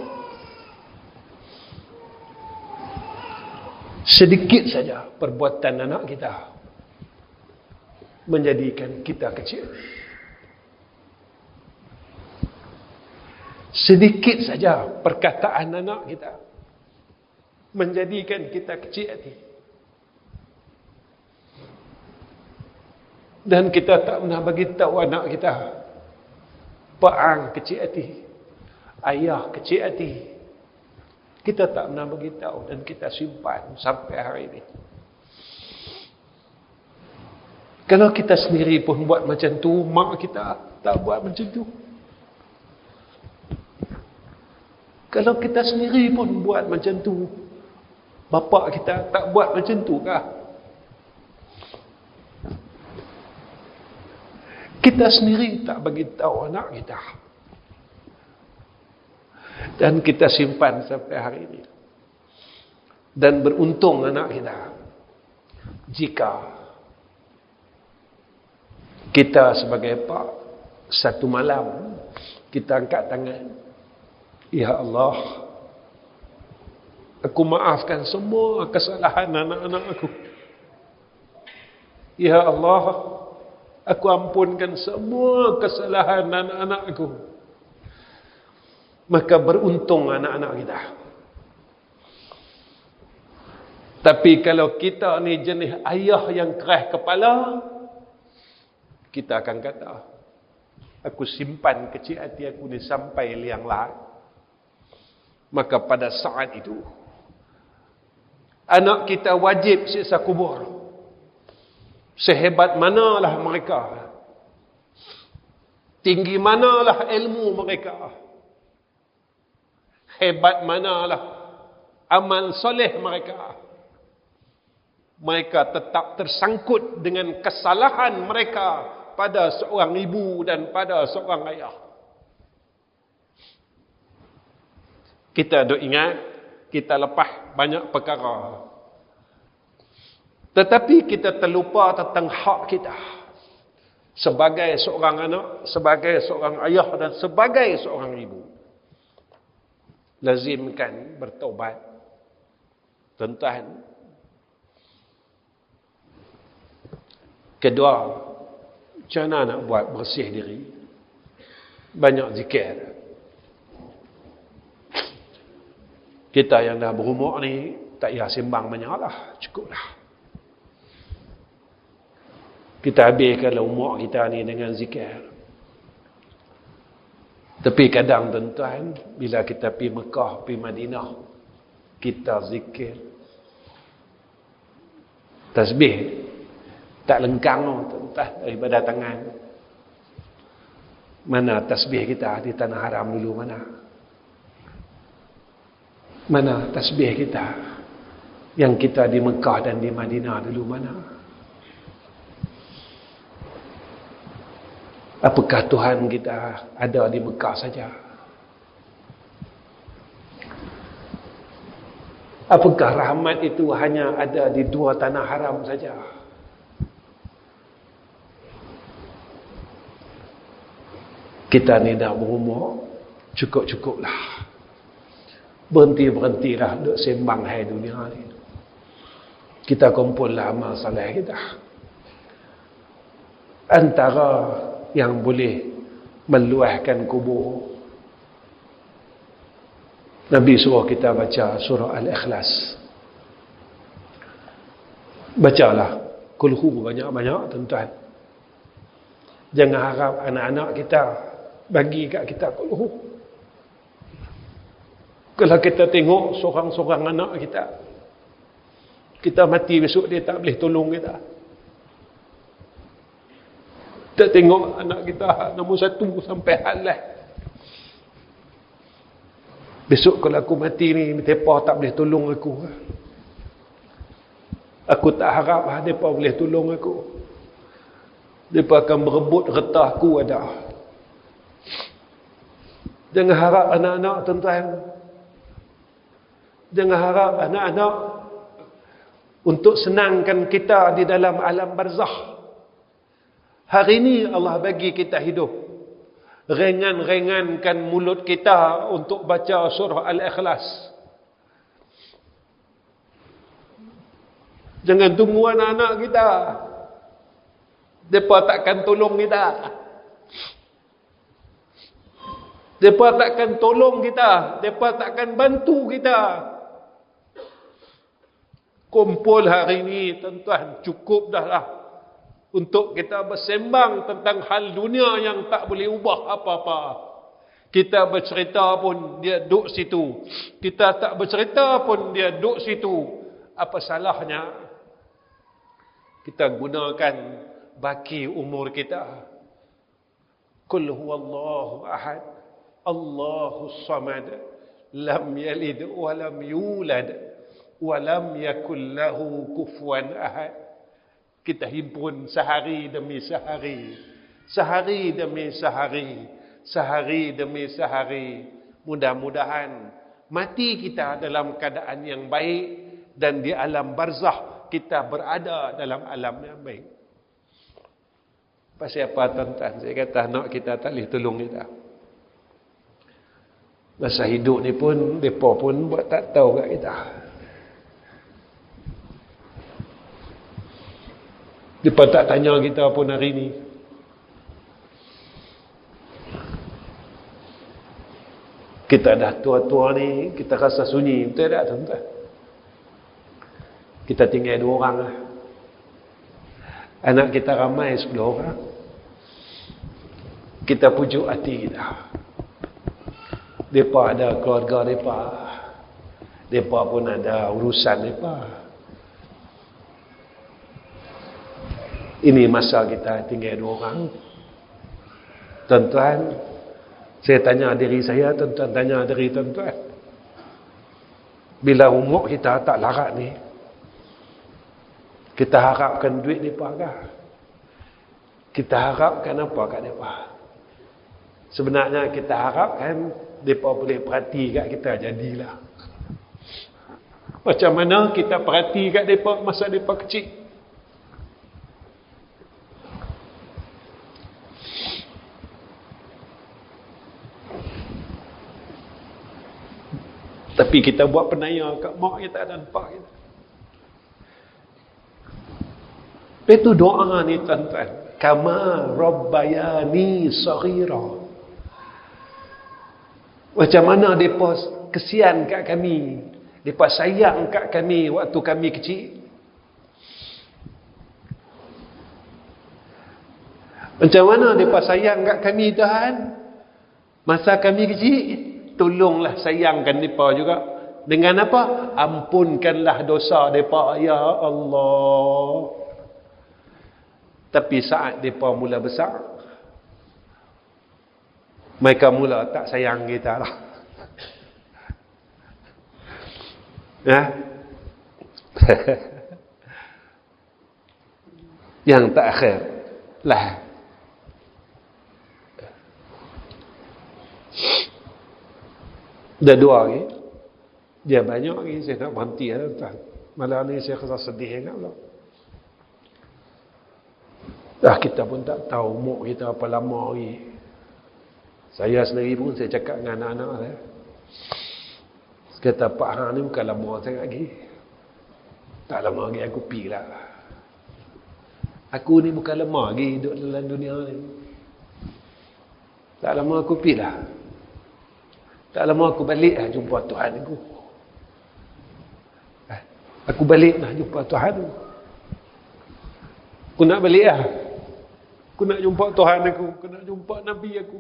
sedikit saja perbuatan anak kita menjadikan kita kecil. Sedikit saja perkataan anak kita menjadikan kita kecil hati. Dan kita tak pernah bagi tahu anak kita. Pak Ang kecil hati, ayah kecil hati. Kita tak pernah bagi tahu dan kita simpan sampai hari ini. Kalau kita sendiri pun buat macam tu, mak kita tak buat macam tu. Kalau kita sendiri pun buat macam tu, bapa kita tak buat macam tu kah? Kita sendiri tak bagi tahu anak kita. Dan kita simpan sampai hari ini. Dan beruntung anak kita jika kita sebagai pak satu malam kita angkat tangan, ya Allah, aku maafkan semua kesalahan anak-anak aku. Ya Allah, aku ampunkan semua kesalahan anak-anak aku. Maka beruntung anak-anak kita. Tapi kalau kita ni jenis ayah yang keras kepala, kita akan kata, aku simpan kecil hati aku ni sampai liang lahat. Maka pada saat itu, anak kita wajib siksa kubur. Sehebat manalah mereka, tinggi manalah ilmu mereka, hebat manalah amal soleh mereka, mereka tetap tersangkut dengan kesalahan mereka pada seorang ibu dan pada seorang ayah. Kita duk ingat, kita lepas banyak perkara. Tetapi kita terlupa tentang hak kita. Sebagai seorang anak, sebagai seorang ayah dan sebagai seorang ibu. Lazimkan bertaubat. Tuan-tuan. Kedua, macam mana nak buat bersih diri? Banyak zikir. Kita yang dah berumur ni, tak payah sembang banyak lah. Cukup lah. Kita habiskan umur kita ni dengan zikir. Tapi kadang tuan-tuan, bila kita pergi Mekah, pergi Madinah, kita zikir. Tasbih tak lengkang tuan-tuan daripada tangan. Mana tasbih kita di tanah haram dulu mana? Mana tasbih kita yang kita di Mekah dan di Madinah dulu mana? Apakah Tuhan kita ada di Mekah saja? Apakah rahmat itu hanya ada di dua tanah haram saja? Kita ni dah berumur, cukup-cukuplah. Berhenti-berhentilah duk sembang hai dunia ni. Kita kumpullah amal saleh kita. Antara yang boleh meluahkan kubur, Nabi suruh kita baca surah Al-Ikhlas. Bacalah kulhu banyak-banyak tuan-tuan. Jangan harap anak-anak kita bagi kat kita kulhu. Kalau kita tengok seorang-seorang anak kita mati besok dia tak boleh tolong kita. Kita tengok anak kita nombor 1 sampai halah. Besok kalau aku mati ni, mereka tak boleh tolong aku. Aku tak harap mereka boleh tolong aku. Mereka akan berebut retah aku ada. Jangan harap anak-anak tuan-tuan. Jangan harap anak-anak untuk senangkan kita di dalam alam barzakh. Hari ini Allah bagi kita hidup. Ringan-ringankan mulut kita untuk baca surah Al-Ikhlas. Jangan tunggu anak-anak kita. Mereka takkan tolong kita. Mereka takkan tolong kita. Mereka takkan bantu kita. Kumpul hari ini tuan-tuan, cukup dah lah. untuk kita bersembang tentang hal dunia yang tak boleh ubah apa-apa. Kita bercerita pun dia duduk situ. Kita tak bercerita pun dia duduk situ. Apa salahnya kita gunakan baki umur kita? Qul huwallahu ahad, Allahus samad, lam yalid wa lam yulad wa lam yakul lahu kufuwan ahad. Kita himpun sehari demi sehari, sehari demi sehari, sehari demi sehari. Mudah-mudahan mati kita dalam keadaan yang baik dan di alam barzakh kita berada dalam alam yang baik. Pasal apa tuan-tuan? Saya kata anak kita tak boleh tolong kita. Masa hidup ni pun mereka pun buat tak tahu kat kita. Mereka tak tanya kita pun hari ni. Kita dah tua-tua ni, kita rasa sunyi. Betul tak tuan-tuan? Kita tinggal 2 orang lah. Anak kita ramai 10 orang. Kita pujuk hati kita. Mereka ada keluarga mereka. Mereka pun ada urusan mereka. Ini masa kita tinggal 2 orang. Tuan-tuan, saya tanya diri saya, tuan-tuan tanya diri tuan-tuan. Bila umur kita tak larat ni, kita harapkan duit mereka kah? Kita harapkan apa kat mereka? Sebenarnya kita harapkan mereka boleh perhati kat kita, jadilah. Macam mana kita perhati kat mereka masa mereka kecil? Tapi kita buat penaya kat mak kita dan pak kita. Itu doa ni tuan-tuan. Kama rabbayani saghira. Macam mana mereka kesian kat kami. Mereka sayang kat kami waktu kami kecil. Macam mana mereka sayang kat kami Tuhan. Masa kami kecil, tolonglah sayangkan mereka juga. Dengan apa? Ampunkanlah dosa mereka, ya Allah. Tapi saat mereka mula besar, mereka mula tak sayang kita lah. Ya? Yang tak akhir lah. Dah 2 lagi. Dia banyak lagi. Saya nak berhenti lah tuan. Malam ni saya rasa sedih ingat pula. Dah kita pun tak tahu umur kita apa lama lagi. Saya sendiri pun saya cakap dengan anak-anak saya. Kata Pak Hang ni bukan lama sangat lagi. Tak lama lagi aku pergi lah. Aku ni bukan lama lagi hidup dalam dunia ni. Tak lama aku pergi lah. Tak lama aku balik lah jumpa Tuhan aku. Aku balik lah jumpa Tuhan aku. Aku nak balik lah. Aku nak jumpa Tuhan aku. Aku nak jumpa Nabi aku.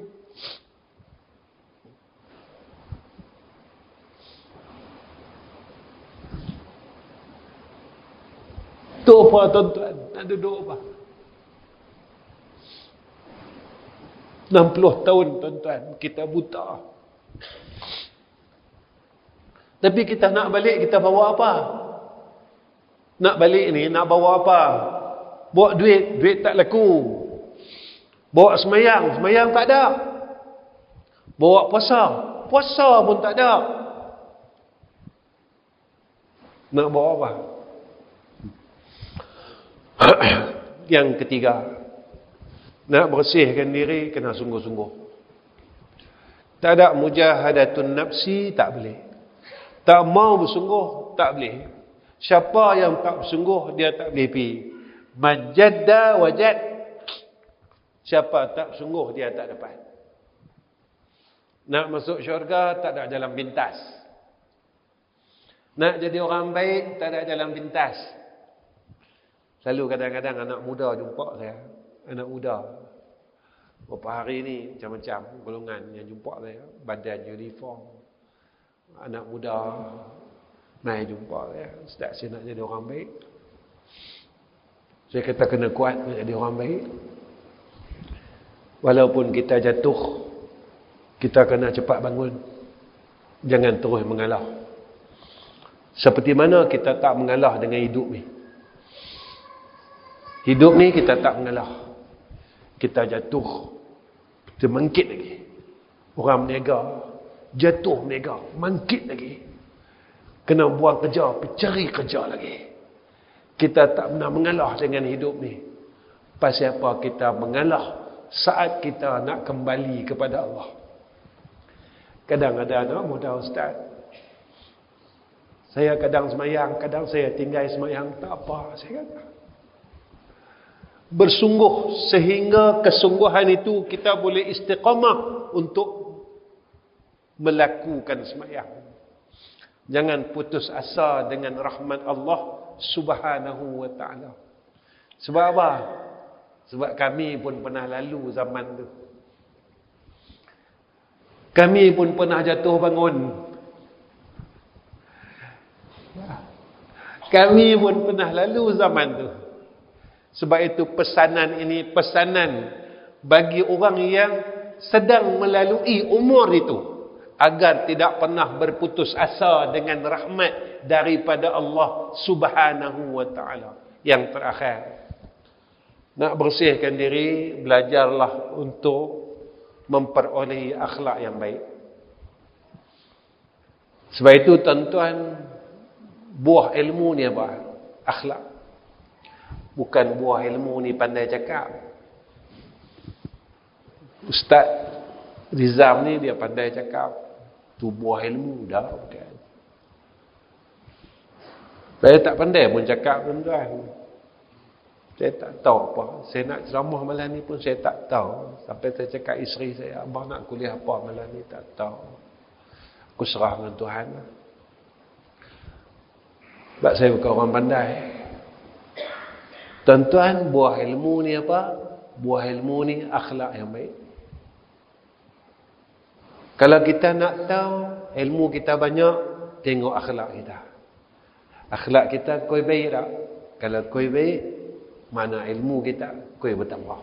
Tu apa tuan-tuan? Nak duduk apa? 60 tahun tuan-tuan. Kita buta. Tapi kita nak balik, kita bawa apa? Nak balik ni, nak bawa apa? Bawa duit, duit tak laku. Bawa semayang, semayang tak ada. Bawa puasa, puasa pun tak ada. Nak bawa apa? Yang ketiga, nak bersihkan diri, kena sungguh-sungguh. Tak ada mujahadatun nafsi, tak boleh. Tak mau bersungguh, tak boleh. Siapa yang tak bersungguh, dia tak boleh pergi. Majadda wajad. Siapa tak bersungguh, dia tak dapat. Nak masuk syurga, tak ada jalan pintas. Nak jadi orang baik, tak ada jalan pintas. Selalu kadang-kadang anak muda jumpa saya. Anak muda. Beberapa hari ni macam-macam golongan yang jumpa saya. Badan uniform. Anak muda mai jumpa saya. Ustaz, saya nak jadi orang baik. Saya kata kena kuat nak jadi orang baik. Walaupun kita jatuh, kita kena cepat bangun. Jangan terus mengalah. Seperti mana kita tak mengalah dengan hidup ni. Hidup ni kita tak mengalah. Kita jatuh, kita bangkit lagi. Orang berniaga, jatuh berniaga, bangkit lagi. Kena buang kerja, pergi cari kerja lagi. Kita tak pernah mengalah dengan hidup ni. Pasal apa kita mengalah saat kita nak kembali kepada Allah? Kadang-kadang anak muda, Ustaz, saya kadang semayang, kadang saya tinggal semayang, tak apa, saya kata. Bersungguh sehingga kesungguhan itu kita boleh istiqamah untuk melakukan semayang. Jangan putus asa dengan rahmat Allah Subhanahu wa ta'ala. Sebab apa? Sebab kami pun pernah lalu zaman tu. Kami pun pernah jatuh bangun. Kami pun pernah lalu zaman tu. Sebab itu pesanan ini pesanan bagi orang yang sedang melalui umur itu, agar tidak pernah berputus asa dengan rahmat daripada Allah Subhanahu wa ta'ala. Yang terakhir, nak bersihkan diri, belajarlah untuk memperolehi akhlak yang baik. Sebab itu tuan-tuan, buah ilmu ni apa? Akhlak. Bukan buah ilmu ni pandai cakap. Ustaz Rizam ni dia pandai cakap. Tu buah ilmu dah, bukan. Saya tak pandai pun cakap, tuan-tuan. Saya tak tahu apa. Saya nak ceramah malam ni pun saya tak tahu. Sampai saya cakap isteri saya, abang nak kuliah apa malam ni, tak tahu. Aku serah dengan Tuhan. Sebab saya bukan orang pandai. Tuan-tuan, buah ilmu ni apa? Buah ilmu ni akhlak yang baik. Kalau kita nak tahu ilmu kita banyak, tengok akhlak kita. Akhlak kita koi baik tak? Kalau koi baik, mana ilmu kita koi bertambah.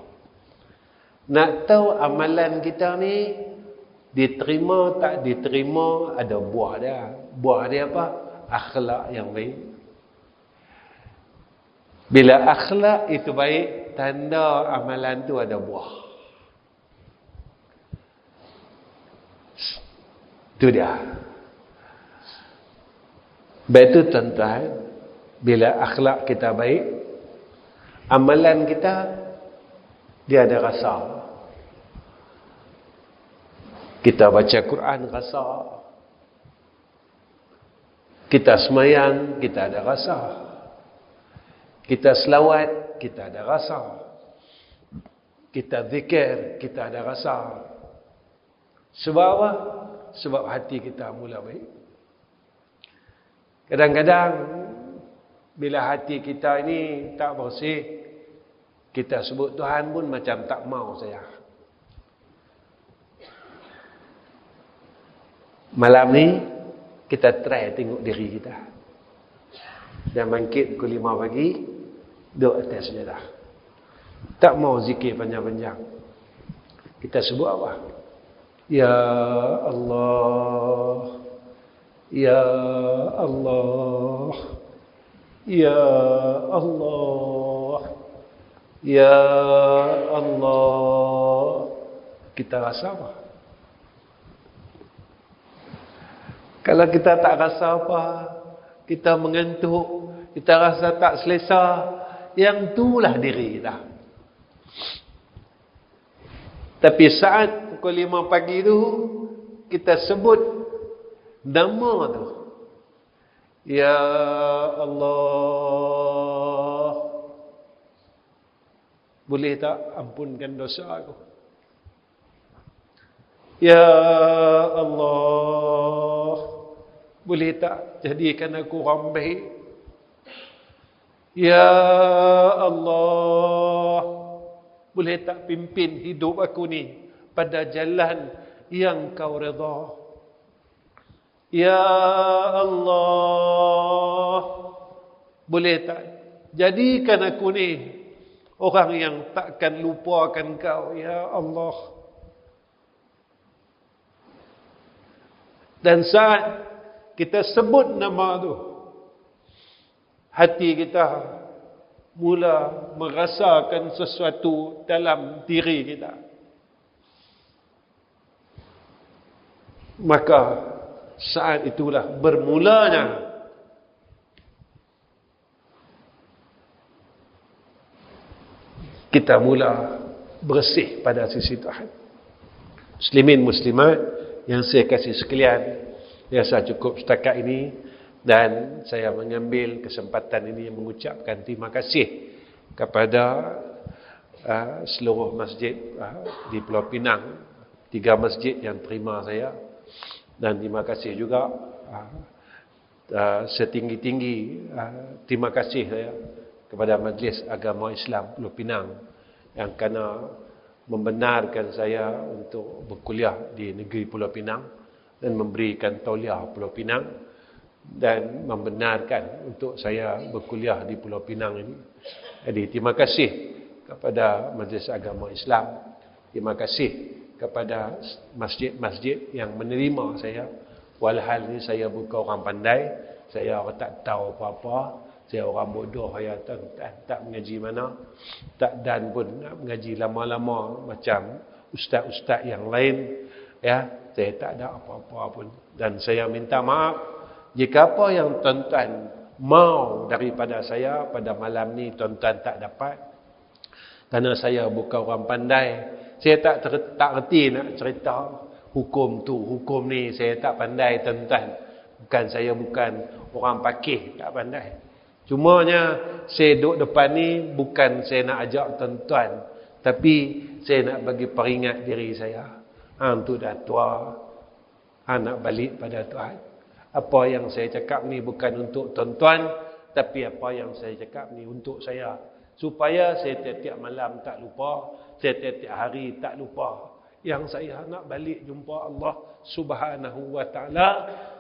Nak tahu amalan kita ni diterima tak diterima, ada buah dia. Buah dia apa? Akhlak yang baik. Bila akhlak itu baik, tanda amalan tu ada buah. Itu dia. Betul tuan-tuan, bila akhlak kita baik, amalan kita dia ada rasa. Kita baca Quran rasa. Kita semayang, kita ada rasa. Kita selawat, kita ada rasa. Kita zikir, kita ada rasa. Sebab apa? Sebab hati kita mula baik. Kadang-kadang bila hati kita ini tak bersih, kita sebut Tuhan pun macam tak mau saya. Malam ni kita try tengok diri kita. Dan bangkit pukul 5 pagi, duduk atas sejadah. Tak mau zikir panjang-panjang. Kita sebut apa? Ya Allah, Ya Allah, Ya Allah, Ya Allah. Kita rasa apa? Kalau kita tak rasa apa, kita mengantuk, kita rasa tak selesa, yang itulah diri kita. Tapi saat pukul 5 pagi tu, kita sebut nama tu. Ya Allah, boleh tak ampunkan dosa aku? Ya Allah, boleh tak jadikan aku orang baik? Ya Allah, boleh tak pimpin hidup aku ni pada jalan yang kau redha. Ya Allah, boleh tak jadikan aku ni orang yang takkan lupakan kau, ya Allah. Dan saat kita sebut nama tu, hati kita mula merasakan sesuatu dalam diri kita. Maka saat itulah bermulanya kita mula bersih pada sisi Tuhan. Muslimin muslimat yang saya kasih sekalian, saya cukup setakat ini, dan saya mengambil kesempatan ini mengucapkan terima kasih kepada seluruh masjid di Pulau Pinang, 3 masjid yang terima saya, dan terima kasih juga setinggi-tinggi terima kasih saya kepada Majlis Agama Islam Pulau Pinang yang kerana membenarkan saya untuk berkuliah di negeri Pulau Pinang dan memberikan tauliah Pulau Pinang, dan membenarkan untuk saya berkuliah di Pulau Pinang ini. Jadi terima kasih kepada Majlis Agama Islam, terima kasih kepada masjid-masjid yang menerima saya. Walhal ni saya bukan orang pandai, saya orang tak tahu apa-apa, saya orang bodoh, saya tak mengaji mana, tak dan pun nak mengaji lama-lama macam ustaz-ustaz yang lain, ya. Saya tak ada apa-apa pun, dan saya minta maaf jika apa yang tuan-tuan mau daripada saya pada malam ni tuan-tuan tak dapat, kerana saya bukan orang pandai. Saya tak reti nak cerita hukum tu, hukum ni, saya tak pandai tuan-tuan. Saya bukan orang pakih, tak pandai. Cumanya saya duduk depan ni bukan saya nak ajak tuan-tuan, tapi saya nak bagi peringat diri saya. Tu dah tua, nak balik pada Tuhan. Apa yang saya cakap ni bukan untuk tuan-tuan, tapi apa yang saya cakap ni untuk saya, supaya saya tiap-tiap malam tak lupa, saya tiap-tiap hari tak lupa yang saya nak balik jumpa Allah Subhanahu wa taala,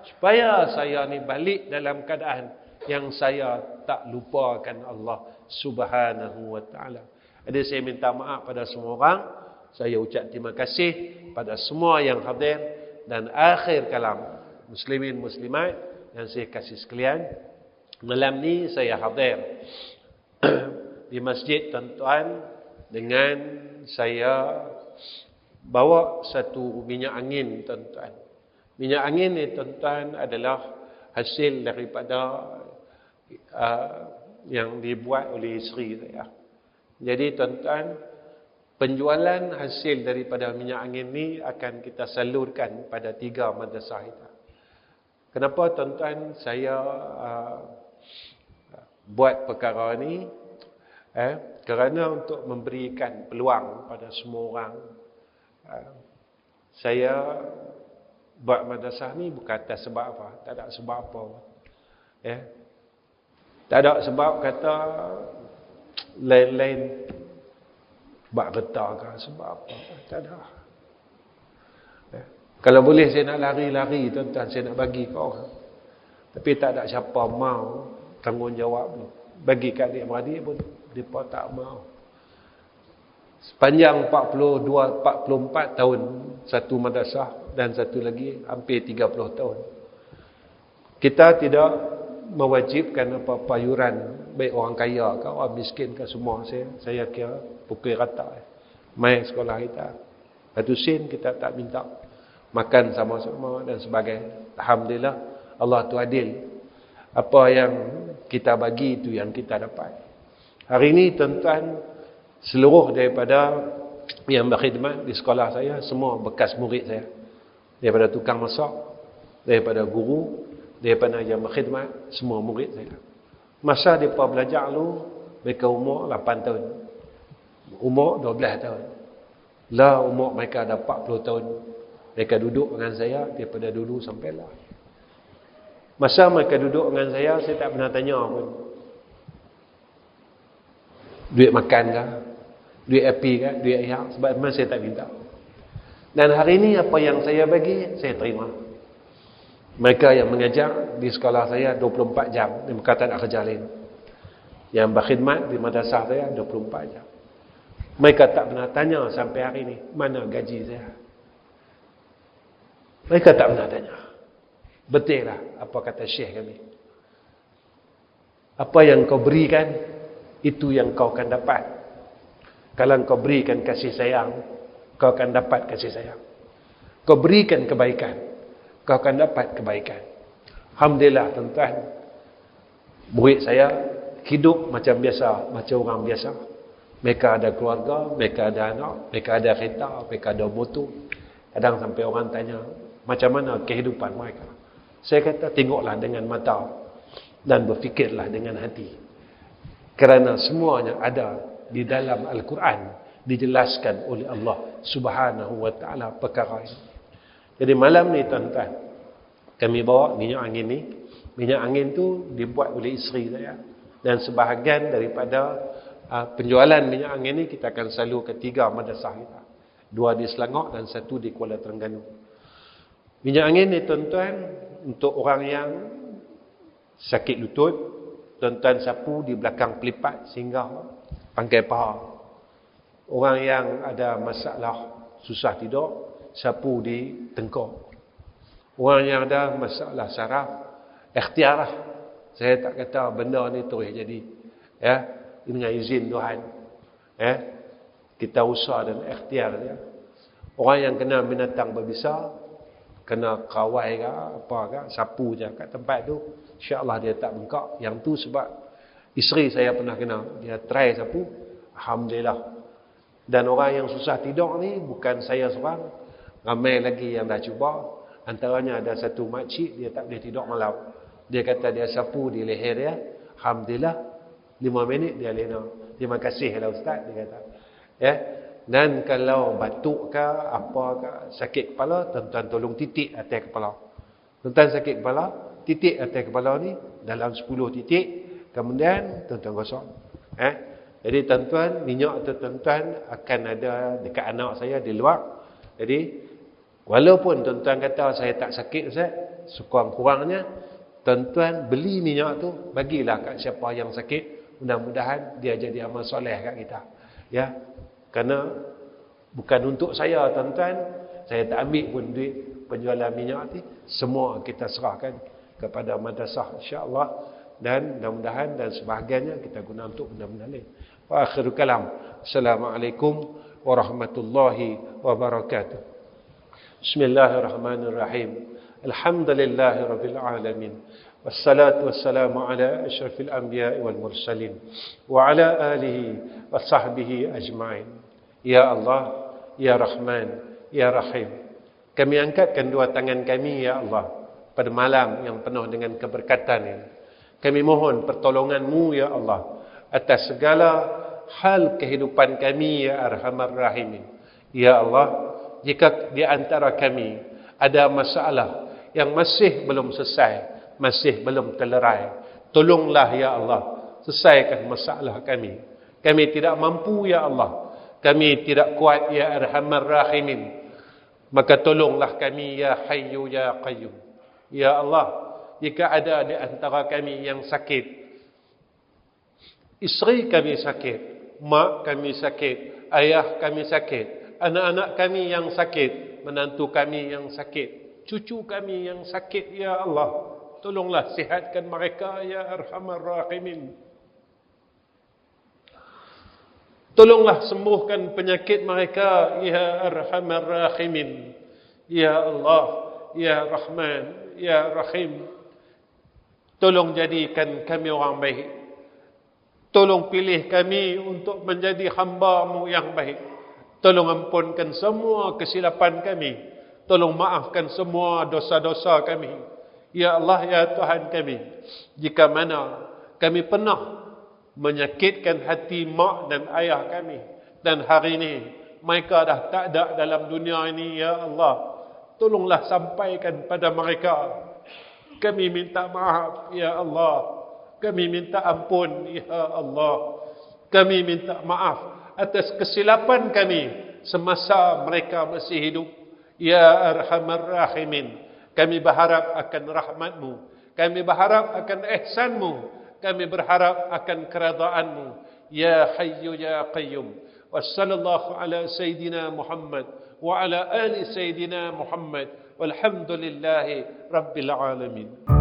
supaya saya ni balik dalam keadaan yang saya tak lupakan Allah Subhanahu wa taala. Jadi saya minta maaf pada semua orang, saya ucap terima kasih pada semua yang hadir, dan akhir kalam muslimin muslimat yang saya kasih sekalian, malam ni saya hadir di masjid tuan-tuan dengan saya bawa satu minyak angin tuan-tuan. Minyak angin ni tuan-tuan adalah hasil daripada yang dibuat oleh isteri saya. Jadi tuan-tuan, penjualan hasil daripada minyak angin ni akan kita salurkan pada 3 madrasah kita. Kenapa tuan-tuan saya buat perkara ni? Kerana untuk memberikan peluang pada semua orang. Saya buat madrasah ni bukan atas sebab apa, tak ada sebab apa. Tak ada sebab kata lain-lain, bak getah ke sebab apa, tak ada. Kalau boleh saya nak lari-lari tuan-tuan, saya nak bagi ke orang, tapi tak ada siapa mau tanggungjawab ni. Bagi kat adik-beradik pun mereka tak mau. Sepanjang 44 tahun satu madrasah, dan satu lagi hampir 30 tahun, kita tidak mewajibkan apa-apa yuran, baik orang kaya ke orang miskin ke, semua saya kira pukul rata. Mai sekolah kita 1 sen kita tak minta, makan sama-sama dan sebagainya. Alhamdulillah, Allah tu adil. Apa yang kita bagi itu yang kita dapat. Hari ini tuan-tuan, seluruh daripada yang berkhidmat di sekolah saya semua bekas murid saya. Daripada tukang masak, daripada guru, daripada yang berkhidmat, semua murid saya. Masa mereka belajar dulu, mereka umur 8 tahun. Umur 12 tahun. Lah umur mereka ada 40 tahun. Mereka duduk dengan saya daripada dulu sampai lah. Masa mereka duduk dengan saya tak pernah tanya pun. Duit makan ke? Duit api ke? Duit air? Sebab memang saya tak minta. Dan hari ini apa yang saya bagi, saya terima. Mereka yang mengajar di sekolah saya 24 jam. Mereka tak nak kerja lain. Yang berkhidmat di madrasah saya 24 jam. Mereka tak pernah tanya sampai hari ini, mana gaji saya. Mereka tak pernah tanya. Betul lah apa kata Syekh kami. Apa yang kau berikan, itu yang kau akan dapat. Kalau kau berikan kasih sayang, kau akan dapat kasih sayang. Kau berikan kebaikan, kau akan dapat kebaikan. Alhamdulillah tuan-tuan, murid saya hidup macam biasa, macam orang biasa. Mereka ada keluarga, mereka ada anak, mereka ada kereta, mereka ada motor. Kadang sampai orang tanya, macam mana kehidupan mereka? Saya kata, tengoklah dengan mata dan berfikirlah dengan hati. Kerana semuanya ada di dalam Al-Quran, dijelaskan oleh Allah Subhanahu wa ta'ala perkara ini. Jadi malam ni tuan-tuan, kami bawa minyak angin ni. Minyak angin tu dibuat oleh isteri saya. Dan sebahagian daripada penjualan minyak angin ni kita akan salur ke 3 madrasah kita. 2 di Selangor dan 1 di Kuala Terengganu. Minyak angin ni tuan-tuan, untuk orang yang sakit lutut, tuan-tuan sapu di belakang pelipat sehingga pangkai paha. Orang yang ada masalah susah tidur, sapu di tengkuk. Orang yang ada masalah saraf, ikhtiarlah. Saya tak kata benda ni terus jadi. Ya, dengan izin Tuhan. Ya, kita usaha dan ikhtiar dia. Orang yang kena binatang berbisa, kena kawai ke apa ke, sapu je kat tempat tu, insya-Allah dia tak bengkak. Yang tu sebab isteri saya pernah kena, dia try sapu, alhamdulillah. Dan orang yang susah tidur ni bukan saya seorang, ramai lagi yang dah cuba. Antaranya ada satu makcik, dia tak boleh tidur malam. Dia kata dia sapu di leher dia, alhamdulillah 5 minit dia lena. Terima kasihlah ustaz, dia kata. Ya. Dan kalau batuk ke apa ke, sakit kepala, tuan-tuan tolong titik atas kepala. Tuan-tuan sakit kepala, titik atas kepala ni dalam 10 titik, kemudian tuan-tuan gosok. Jadi tuan-tuan, minyak tu tuan-tuan akan ada dekat anak saya di luar. Jadi walaupun tuan-tuan kata saya tak sakit Ustaz, sekurang-kurangnya tuan-tuan beli minyak tu, bagilah kat siapa yang sakit, mudah-mudahan dia jadi amal soleh kat kita. Ya. Kerana bukan untuk saya tuan-tuan, saya tak ambil pun duit penjualan minyak ni, semua kita serahkan kepada madrasah insya-Allah, dan mudah-mudahan dan sebahagiannya kita guna untuk benda-benda lain. Wa akhiru kalam. Assalamualaikum warahmatullahi wabarakatuh. Bismillahirrahmanirrahim. Alhamdulillahirabbil alamin. Wassalatu wassalamu ala asyrafil anbiya'i wal mursalin wa ala alihi wa sahbihi ajma'in. Ya Allah, Ya Rahman, Ya Rahim. Kami angkatkan 2 tangan kami, Ya Allah, pada malam yang penuh dengan keberkatan ini. Kami mohon pertolongan-Mu, Ya Allah, atas segala hal kehidupan kami, Ya Arhamar Rahimin. Ya Allah, jika di antara kami ada masalah yang masih belum selesai, masih belum terlerai, tolonglah, Ya Allah, selesaikan masalah kami. Kami tidak mampu, Ya Allah. Kami tidak kuat, Ya Arhamar Rahimin. Maka tolonglah kami, Ya Hayyu Ya Qayyum. Ya Allah, jika ada di antara kami yang sakit, isteri kami sakit, mak kami sakit, ayah kami sakit, anak-anak kami yang sakit, menantu kami yang sakit, cucu kami yang sakit, Ya Allah, tolonglah sihatkan mereka, Ya Arhamar Rahimin. Tolonglah sembuhkan penyakit mereka, Ya Arhamar Rahimin. Ya Allah, Ya Rahman, Ya Rahim. Tolong jadikan kami orang baik. Tolong pilih kami untuk menjadi hamba-Mu yang baik. Tolong ampunkan semua kesilapan kami. Tolong maafkan semua dosa-dosa kami. Ya Allah, Ya Tuhan kami, jika mana kami pernah menyakitkan hati mak dan ayah kami, dan hari ini mereka dah tak ada dalam dunia ini, Ya Allah, tolonglah sampaikan pada mereka. Kami minta maaf, Ya Allah. Kami minta ampun, Ya Allah. Kami minta maaf atas kesilapan kami semasa mereka masih hidup. Ya Arhamar Rahimin, kami berharap akan rahmat-Mu, kami berharap akan ihsan-Mu, kami berharap akan keredaan-Mu. Ya Hayyu Ya Qayyum. Wassallallahu ala Sayyidina Muhammad wa ala ali Sayyidina Muhammad walhamdulillahi Rabbil Alamin.